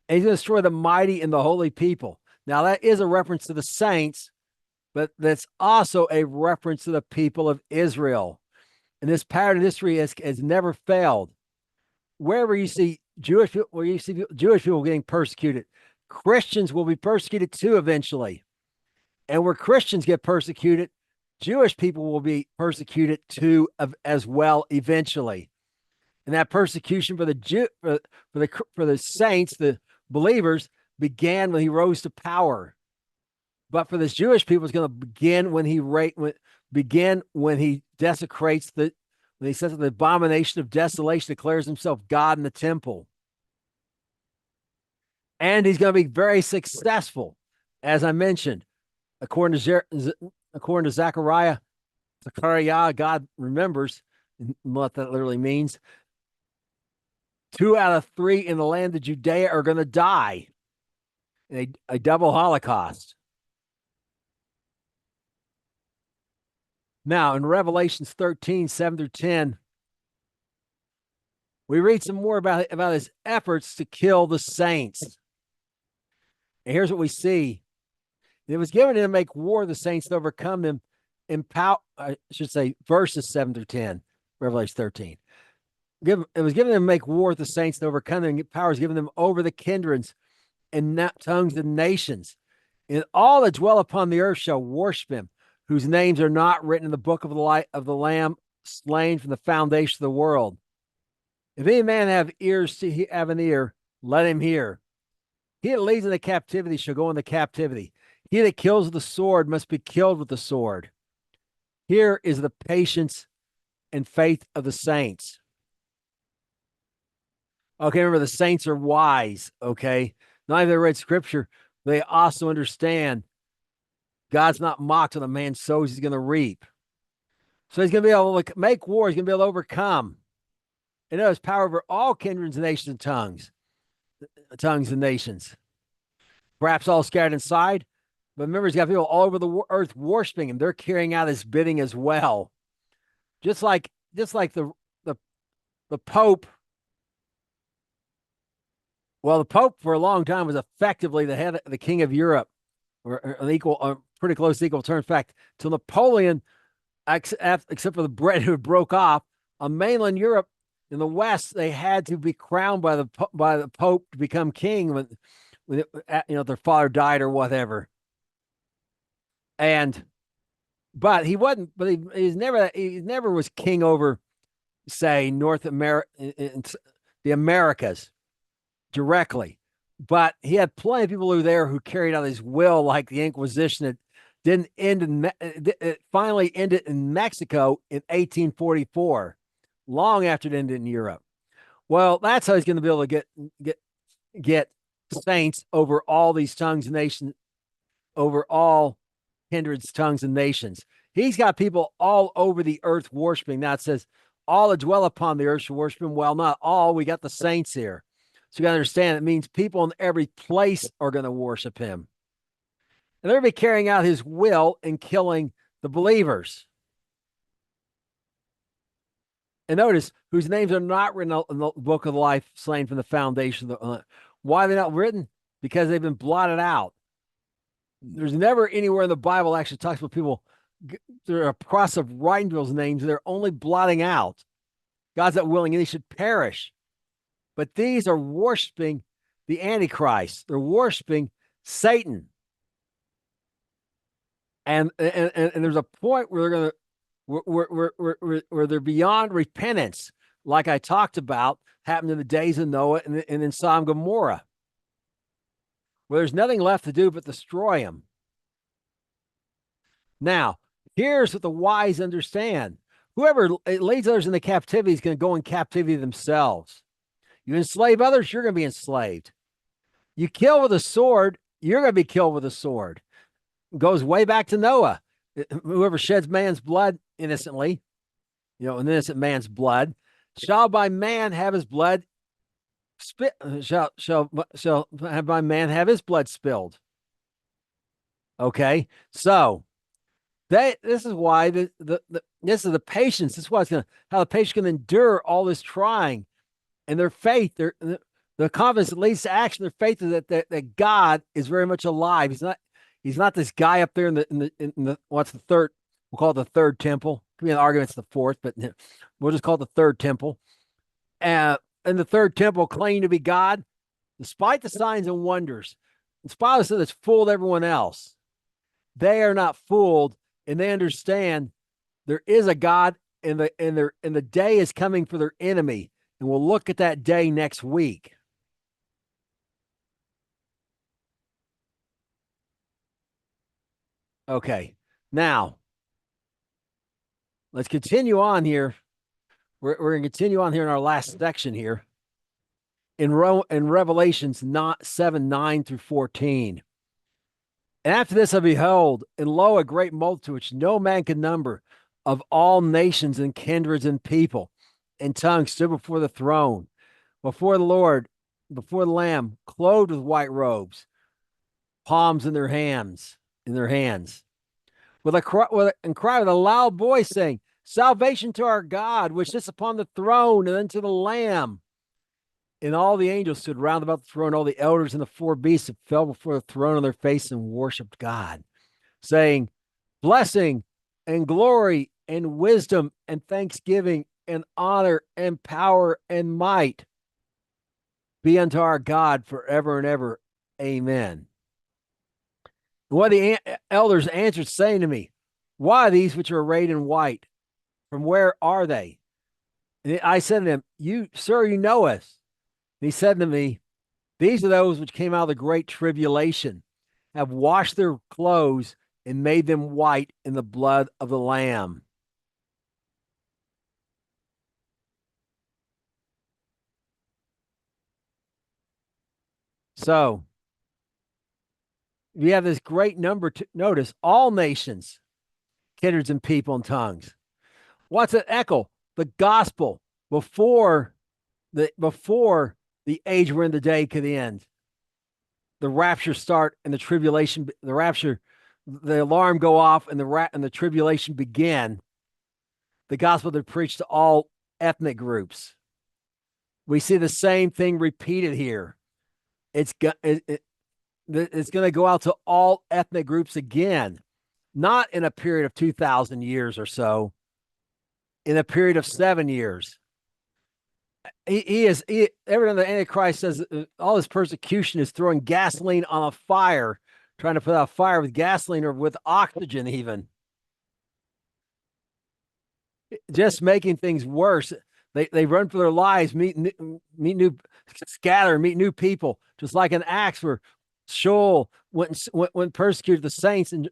And he's going to destroy the mighty and the holy people. Now, that is a reference to the saints, but that's also a reference to the people of Israel. And this pattern of history has never failed. Wherever you see Jewish people getting persecuted, Christians will be persecuted too eventually. And where Christians get persecuted, Jewish people will be persecuted too as well eventually. And that persecution for the saints, the believers, began when he rose to power. But for this Jewish people, it's going to begin when he desecrates when he says the abomination of desolation, declares himself God in the temple. And he's going to be very successful, as I mentioned, according to Zechariah, God remembers what that literally means. 2 out of 3 in the land of Judea are going to die in a double Holocaust. Now, in Revelations 13, 7-10, we read some more about his efforts to kill the saints. And here's what we see. It was given him to make war the saints to overcome them, I should say verses 7 through 10, Revelation 13. It was given them to make war with the saints and overcome them. Powers given them over the kindreds and tongues and nations. And all that dwell upon the earth shall worship him, whose names are not written in the book of the light of the Lamb slain from the foundation of the world. If any man have ears to have an ear, let him hear. He that leads into captivity shall go into captivity. He that kills with the sword must be killed with the sword. Here is the patience and faith of the saints. Okay, remember the saints are wise. Okay, not only they read scripture, they also understand God's not mocked when a man sows, he's going to reap. So he's going to be able to make war. He's going to be able to overcome. And it has power over all kindreds, nations, and tongues and nations. Perhaps all scattered inside. But remember, he's got people all over the earth worshiping him. They're carrying out his bidding as well. Just like the Pope. Well, the Pope for a long time was effectively the king of Europe, or an equal, pretty close to equal term. In fact, till Napoleon, except for the Britain who broke off on mainland Europe, in the West, they had to be crowned by the Pope to become king when their father died or whatever. But he wasn't. But he never was king over, say, North America, the Americas directly. But he had plenty of people who were there who carried out his will, like the Inquisition. It finally ended in Mexico in 1844, long after it ended in Europe. Well, that's how he's going to be able to get saints over all these tongues and nations, over all kindreds, tongues, and nations. He's got people all over the earth worshiping. Now it says, all that dwell upon the earth shall worship him. Well, not all. We got the saints here. So you got to understand, it means people in every place are going to worship him. And they're going to be carrying out his will and killing the believers. And notice, whose names are not written in the book of life slain from the foundation of the. Why are they not written? Because they've been blotted out. There's never anywhere in the Bible that actually talks about people. They're a process of writing people's names. They're only blotting out. God's not willing, and they should perish. But these are worshiping the Antichrist. They're worshiping Satan. And there's a point where they're going to where they're beyond repentance, like I talked about, happened in the days of Noah and in Sodom and Gomorrah, where there's nothing left to do but destroy them. Now, here's what the wise understand. Whoever leads others into captivity is going to go in captivity themselves. You enslave others, you're going to be enslaved. You kill with a sword, you're going to be killed with a sword. It goes way back to Noah. Whoever sheds man's blood innocently, an innocent man's blood, shall by man have his blood shall have by man have his blood spilled. Okay, so this is why this is the patience. This is why how the patient can endure all this trying, and their faith, the confidence that leads to action. Their faith is that God is very much alive. He's not this guy up there in the what's the third? We'll call it the third temple. Could be an argument it's the fourth, but we'll just call it the third temple. And the third temple claiming to be God, despite the signs and wonders, in spite of that's fooled everyone else. They are not fooled, and they understand there is a God, and the day is coming for their enemy. And we'll look at that day next week. Okay, now let's continue on here. We're going to continue on here in our last section here in Revelations 7, 9 through 14. And after this I beheld, and lo, a great multitude which no man could number, of all nations and kindreds and people and tongues, stood before the throne, before the Lord, before the Lamb, clothed with white robes, palms in their hands, with a cry with a loud voice, saying, "Salvation to our God, which sits upon the throne, and unto the Lamb." And all the angels stood round about the throne. All the elders and the four beasts fell before the throne on their face and worshipped God, saying, "Blessing and glory and wisdom and thanksgiving and honor and power and might be unto our God forever and ever. Amen. One of the elders answered, saying to me, why are these which are arrayed in white? From where are they? And I said to him, you, sir, you know us. And he said to me, these are those which came out of the great tribulation, have washed their clothes and made them white in the blood of the Lamb. So we have this great number to notice all nations, kindreds, and people and tongues. What's an echo? The gospel before the age we're in the day could end. The rapture start and the tribulation, the rapture, the alarm go off and the tribulation began. The gospel that preached to all ethnic groups. We see the same thing repeated here. It's it's going to go out to all ethnic groups again, not in a period of 2,000 years or so, in a period of 7 years. Everything the Antichrist says, all this persecution is throwing gasoline on a fire, trying to put out a fire with gasoline or with oxygen, even. Just making things worse. They run for their lives, meet new people, just like in Acts where Shaul went persecuted the saints and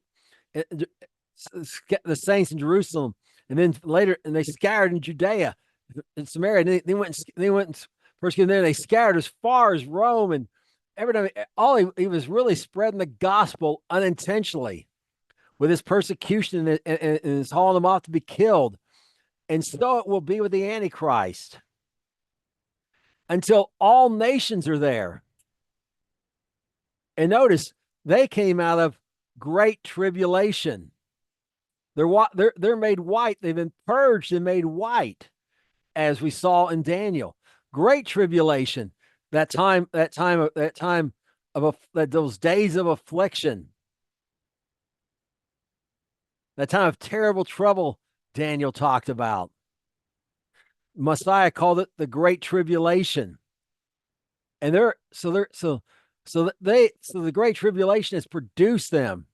the saints in Jerusalem, and then later, and they scattered in Judea and Samaria. And they went and persecuted there. They scattered as far as Rome, and every time he was really spreading the gospel unintentionally with his persecution and his hauling them off to be killed. And so it will be with the Antichrist until all nations are there. And notice they came out of great tribulation. They're made white. They've been purged and made white, as we saw in Daniel. Great tribulation. Those days of affliction. That time of terrible trouble Daniel talked about. Messiah called it the Great Tribulation. And the Great Tribulation has produced them.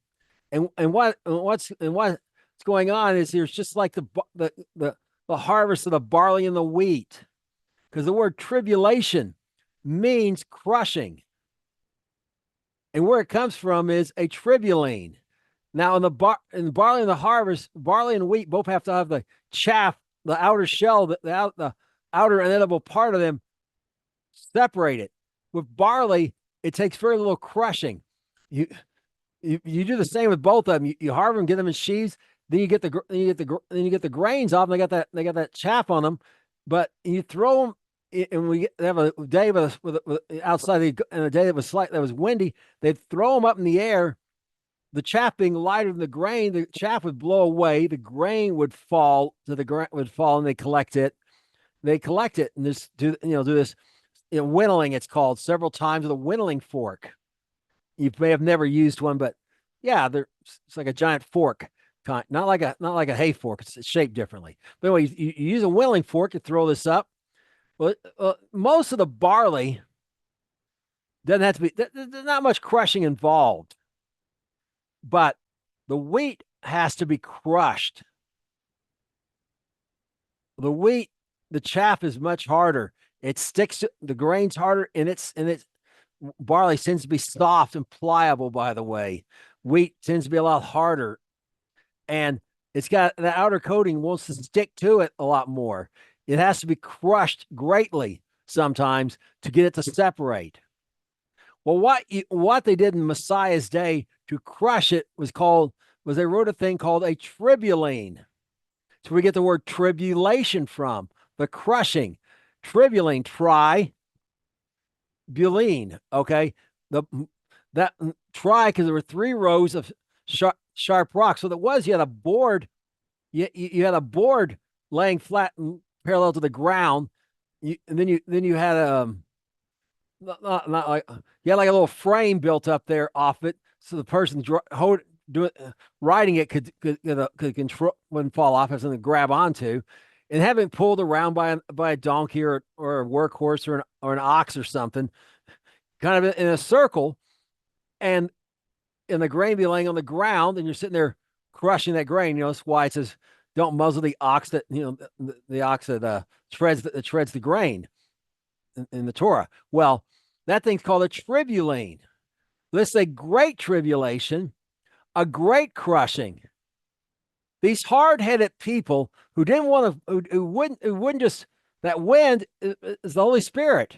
And what's going on is there's just like the harvest of the barley and the wheat, because the word tribulation means crushing, and where it comes from is a tribuline. Now in the barley and the harvest, barley and wheat both have to have the chaff, the outer shell, the outer inedible part of them separated. With barley, it takes very little crushing. You do the same with both of them. You harvest them, get them in sheaves. Then you get the grains off. And they got that chaff on them, but you throw them. And they have a day with outside and a day that was windy. They'd throw them up in the air. The chaff being lighter than the grain, the chaff would blow away. The grain would fall to the ground, and they collect it. And do this winnowing. It's called several times with a winnowing fork. You may have never used one, but yeah, it's like a giant fork, not like a hay fork. It's shaped differently. But anyway, you use a winnowing fork to throw this up. Well, most of the barley doesn't have to be. There's not much crushing involved, but the wheat has to be crushed. The chaff is much harder. It sticks to the grains harder, and it's barley tends to be soft and pliable. By the way, wheat tends to be a lot harder, and it's got the outer coating wants to stick to it a lot more. It has to be crushed greatly sometimes to get it to separate. Well, what they did in Messiah's day to crush it was they wrote a thing called a tribuline. So we get the word tribulation from the crushing. Tribuline, buline. Okay, that because there were 3 rows of sharp rocks. So you had a board. You had a board laying flat and parallel to the ground. And then you had not like you had like a little frame built up there off it, so the person riding it could control, wouldn't fall off, have something to grab onto, and having pulled around by a donkey or a workhorse or an ox or something, kind of in a circle, and the grain be laying on the ground, and you're sitting there crushing that grain. That's why it says, "Don't muzzle the ox that the ox that treads the grain" in the Torah. Well, that thing's called a tribulane. Let's say great tribulation, a great crushing. These hard-headed people who didn't want to, who wouldn't just, that wind is the Holy Spirit,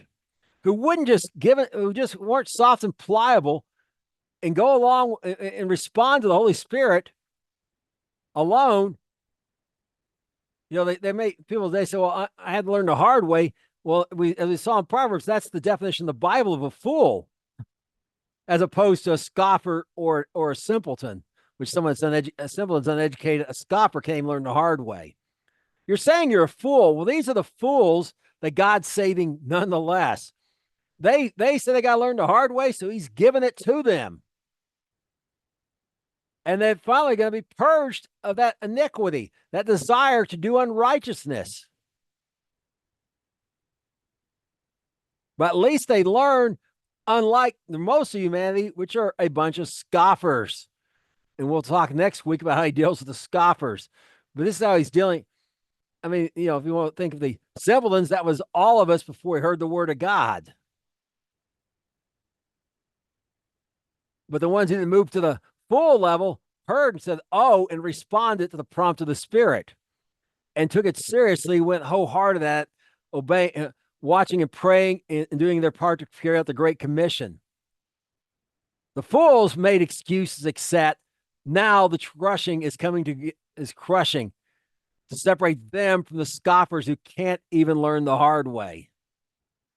who wouldn't just give it, who just weren't soft and pliable and go along and respond to the Holy Spirit alone. They make people, they say, well, I had to learn the hard way. Well, as we saw in Proverbs, that's the definition in the Bible of a fool, as opposed to a scoffer or a simpleton, which a simpleton's uneducated. A scoffer can't even learn the hard way. You're saying you're a fool. Well, these are the fools that God's saving nonetheless. They say they got to learn the hard way, so he's giving it to them. And they're finally going to be purged of that iniquity, that desire to do unrighteousness. But at least they learn, unlike most of humanity, which are a bunch of scoffers. And we'll talk next week about how he deals with the scoffers. But this is how he's dealing. I mean, if you want to think of the simpletons, that was all of us before we heard the word of God. But the ones who didn't move to the full level heard and said, oh, and responded to the prompt of the Spirit and took it seriously, went wholehearted at obeying, watching and praying and doing their part to carry out the Great Commission. The fools made excuses, except now the crushing is crushing to separate them from the scoffers who can't even learn the hard way.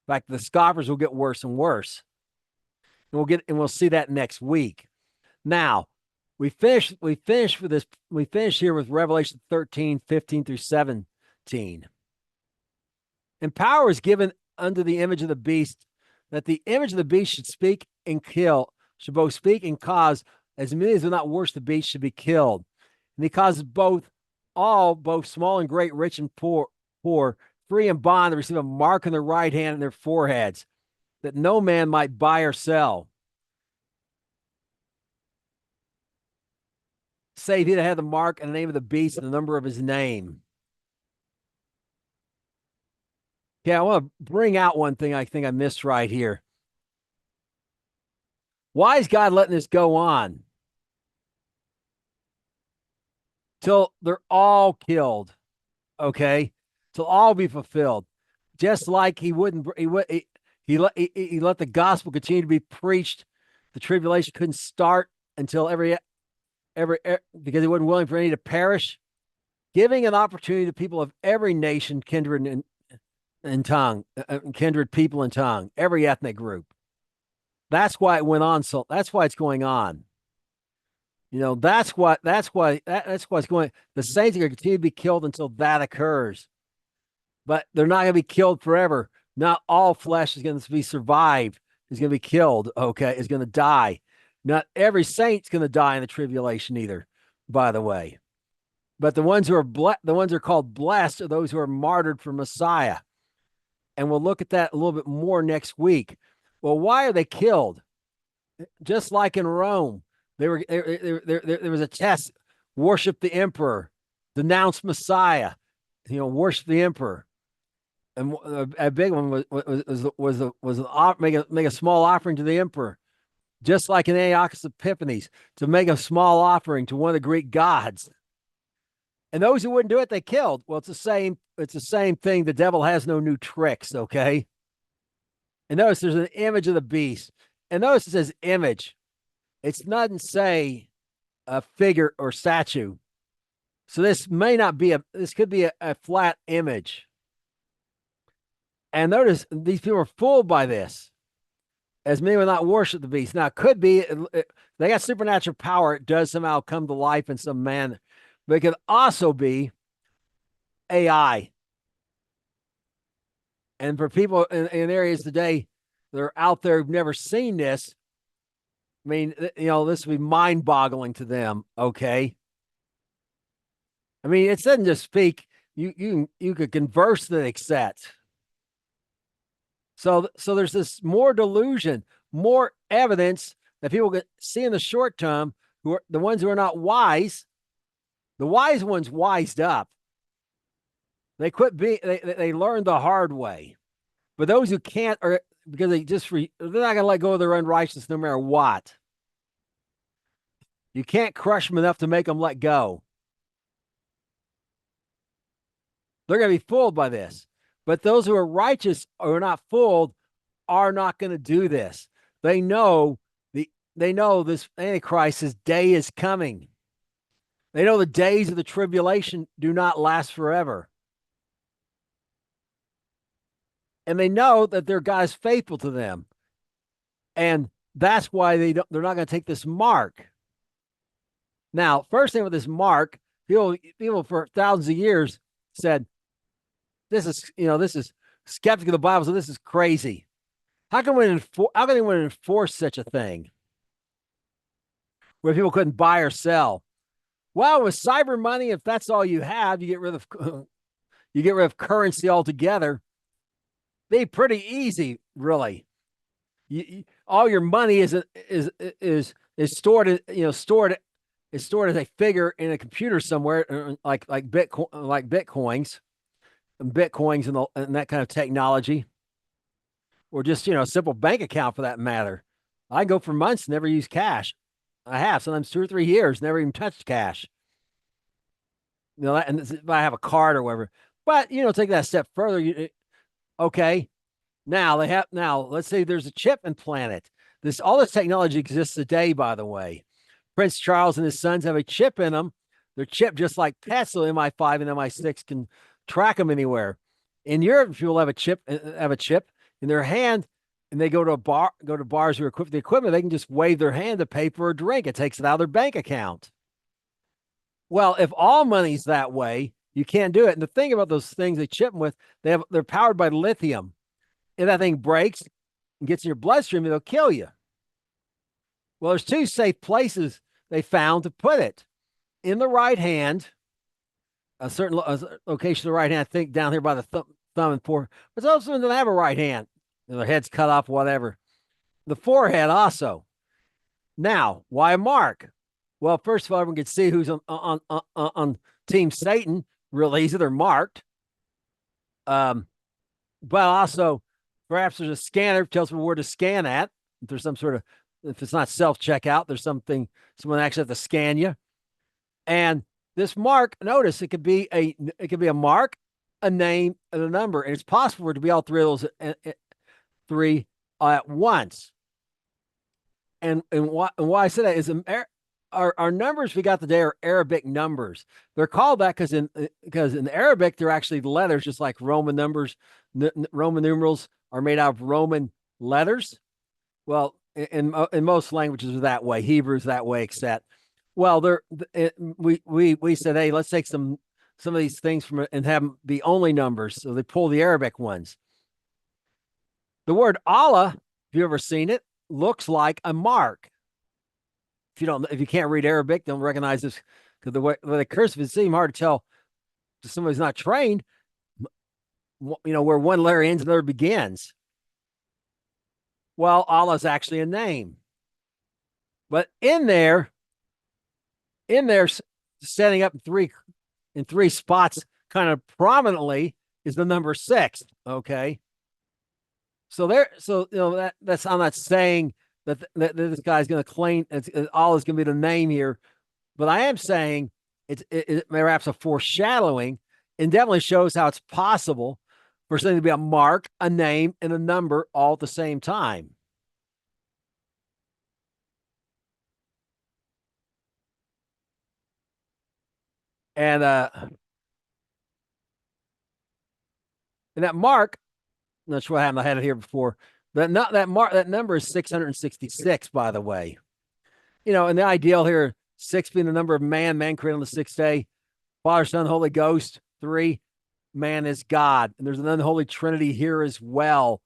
In fact, the scoffers will get worse and worse. And we'll see that next week. Now, we finish here with Revelation 13, 15 through 17. And power is given unto the image of the beast, that the image of the beast should speak and kill, should both speak and cause as many as will not worship the beast should be killed. And he causes both small and great, rich and poor, free and bond, to receive a mark on their right hand and their foreheads, that no man might buy or sell, save he that had the mark and the name of the beast and the number of his name. Okay, I want to bring out one thing I think I missed right here. Why is God letting this go on? Till they're all killed, okay? Till all be fulfilled. Just like he let the gospel continue to be preached. The tribulation couldn't start until every because he wasn't willing for any to perish, giving an opportunity to people of every nation, kindred, and tongue, kindred people and tongue, every ethnic group. That's why it went on. So that's why it's going on. That's why it's going. The saints are going to continue to be killed until that occurs, but they're not going to be killed forever. Not all flesh is going to be survived. Is going to be killed. Okay, is going to die. Not every saint's going to die in the tribulation either, by the way. But the ones who are called blessed are those who are martyred for Messiah. And we'll look at that a little bit more next week. Well, why are they killed? Just like in Rome, there was a test: worship the emperor, denounce Messiah, worship the emperor. And a big one was make a small offering to the emperor. Just like in Antiochus Epiphanes, to make a small offering to one of the Greek gods. And those who wouldn't do it, they killed. Well, it's the same thing. The devil has no new tricks, okay? And notice there's an image of the beast. And notice it says image. It doesn't say a figure or statue. So this could be a flat image. And notice these people are fooled by this, as many will not worship the beast. Now, it could be they got supernatural power. It does somehow come to life in some manner. But it could also be AI. And for people in areas today that are out there who've never seen this, I mean, this would be mind-boggling to them. Okay, I mean, it doesn't just speak. You could converse the accept. So there's this more delusion, more evidence that people can see in the short term. Who are the ones who are not wise? The wise ones wised up. They quit being. They learned the hard way. But those who can't are because they're not going to let go of their unrighteousness no matter what. You can't crush them enough to make them let go. They're going to be fooled by this. But those who are righteous or are not fooled are not going to do this. They know they know this Antichrist's day is coming. They know the days of the tribulation do not last forever. And they know that their God is faithful to them. And that's why they're not going to take this mark. Now, first thing with this mark, people for thousands of years said, this is skeptical of the Bible, so this is crazy. How can anyone enforce such a thing where people couldn't buy or sell? Well, with cyber money, if that's all you have, you get rid of currency altogether. Be pretty easy, really. All your money is stored, stored as a figure in a computer somewhere, like bitcoins and that kind of technology, or just a simple bank account for that matter. I go for months, never use cash. I have sometimes 2 or 3 years, never even touched cash. And if I have a card or whatever. But take that step further. Okay, now let's say there's a chip implanted. All this technology exists today, by the way. Prince Charles and his sons have a chip in them. They're chipped just like pets, so MI5 and MI6 can track them anywhere. In Europe, people have a chip in their hand, and they go to bars who are equipped with the equipment. They can just wave their hand to pay for a drink. It takes it out of their bank account. Well, if all money's that way, you can't do it. And the thing about those things they chip them with, they're powered by lithium. If that thing breaks and gets in your bloodstream, it'll kill you. Well, there's 2 safe places they found to put it. In the right hand, a certain location of the right hand, I think down here by the thumb and forehead. But those of them don't have a right hand. Their head's cut off, whatever. The forehead also. Now, why a mark? Well, first of all, everyone can see who's on Team Satan real easy. They're marked. But also, perhaps there's a scanner that tells them where to scan at. If there's some sort of, if it's not self-checkout, there's someone actually has to scan you. And this mark, notice it could be a mark, a name, and a number. And it's possible for it to be all 3 of those 3 at once. And why I say that is our numbers we got today are Arabic numbers. They're called that because in Arabic they're actually letters, just like Roman numbers. Roman numerals are made out of Roman letters. Well, in most languages are that way. Hebrew's that way, except. Well, we said, hey, let's take some of these things and have them be only numbers. So they pull the Arabic ones. The word Allah, if you've ever seen it, looks like a mark. If you can't read Arabic, don't recognize this because the way the cursive it seems hard to tell to somebody who's not trained. Where one letter ends and another begins. Well, Allah is actually a name, but in there, standing up in three spots, kind of prominently, is the number 6. Okay, so that's I'm not saying that this guy's going to claim Allah is going to be the name here, but I am saying it perhaps a foreshadowing, and definitely shows how it's possible for something to be a mark, a name, and a number all at the same time. And that mark, I'm not sure what happened. I had it here before. That number is 666, by the way. And the ideal here, 6 being the number of man created on the 6th day. Father, Son, Holy Ghost. 3, man is God. And there's an unholy trinity here as well.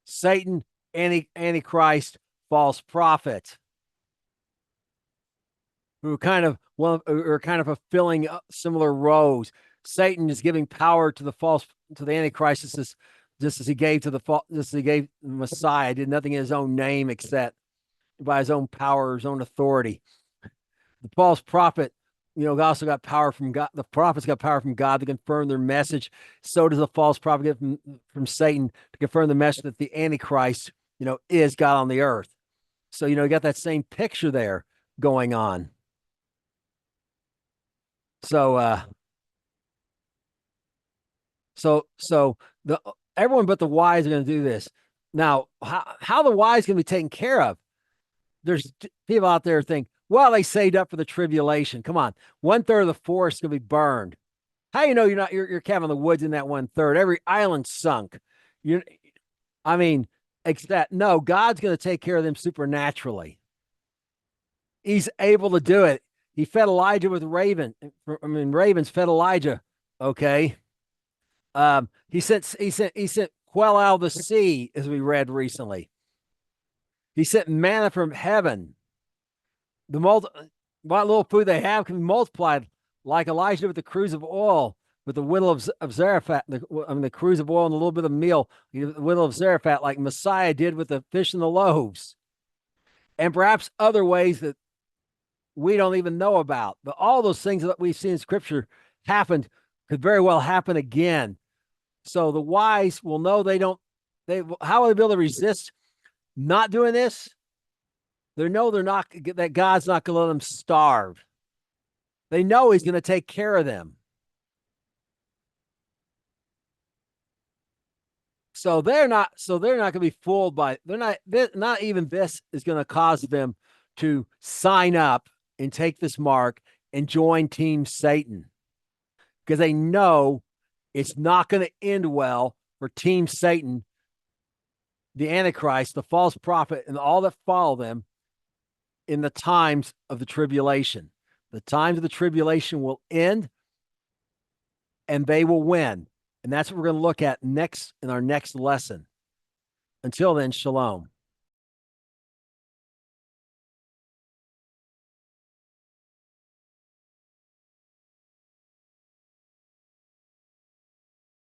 Satan, Antichrist, false prophet, who are kind of fulfilling similar roles. Satan is giving power to the Antichrist, just as he gave to just as he gave the Messiah. Did nothing in his own name except by his own power, his own authority. The false prophet, also got power from God. The prophets got power from God to confirm their message. So does the false prophet get from Satan to confirm the message that the Antichrist, is God on the earth. So, you got that same picture there going on. So, the everyone but the wise are going to do this. Now, how the wise going to be taken care of? There's people out there think, well, they saved up for the tribulation. Come on, 1/3 of the forest is going to be burned. How you're cabin in the woods in that 1/3? Every island sunk. You, I mean, except no, God's going to take care of them supernaturally. He's able to do it. He fed Elijah with ravens fed Elijah. Okay. He sent quail out of the sea, as we read recently. He sent manna from heaven. What little food they have can be multiplied, like Elijah did with the cruse of oil, with the widow of Zarephath. The cruse of oil and a little bit of meal, the widow of Zarephath, like Messiah did with the fish and the loaves, and perhaps other ways that we don't even know about. But all those things that we've seen in Scripture happened could very well happen again. So the wise will know they don't. How will they be able to resist not doing this? They know that God's not going to let them starve. They know He's going to take care of them. So they're not going to be fooled by. Not even this is going to cause them to sign up and take this mark and join Team Satan, because they know it's not going to end well for Team Satan, the Antichrist, the false prophet, and all that follow them in the times of the tribulation. The times of the tribulation will end and they will win. And that's what we're going to look at next in our next lesson. Until then, shalom.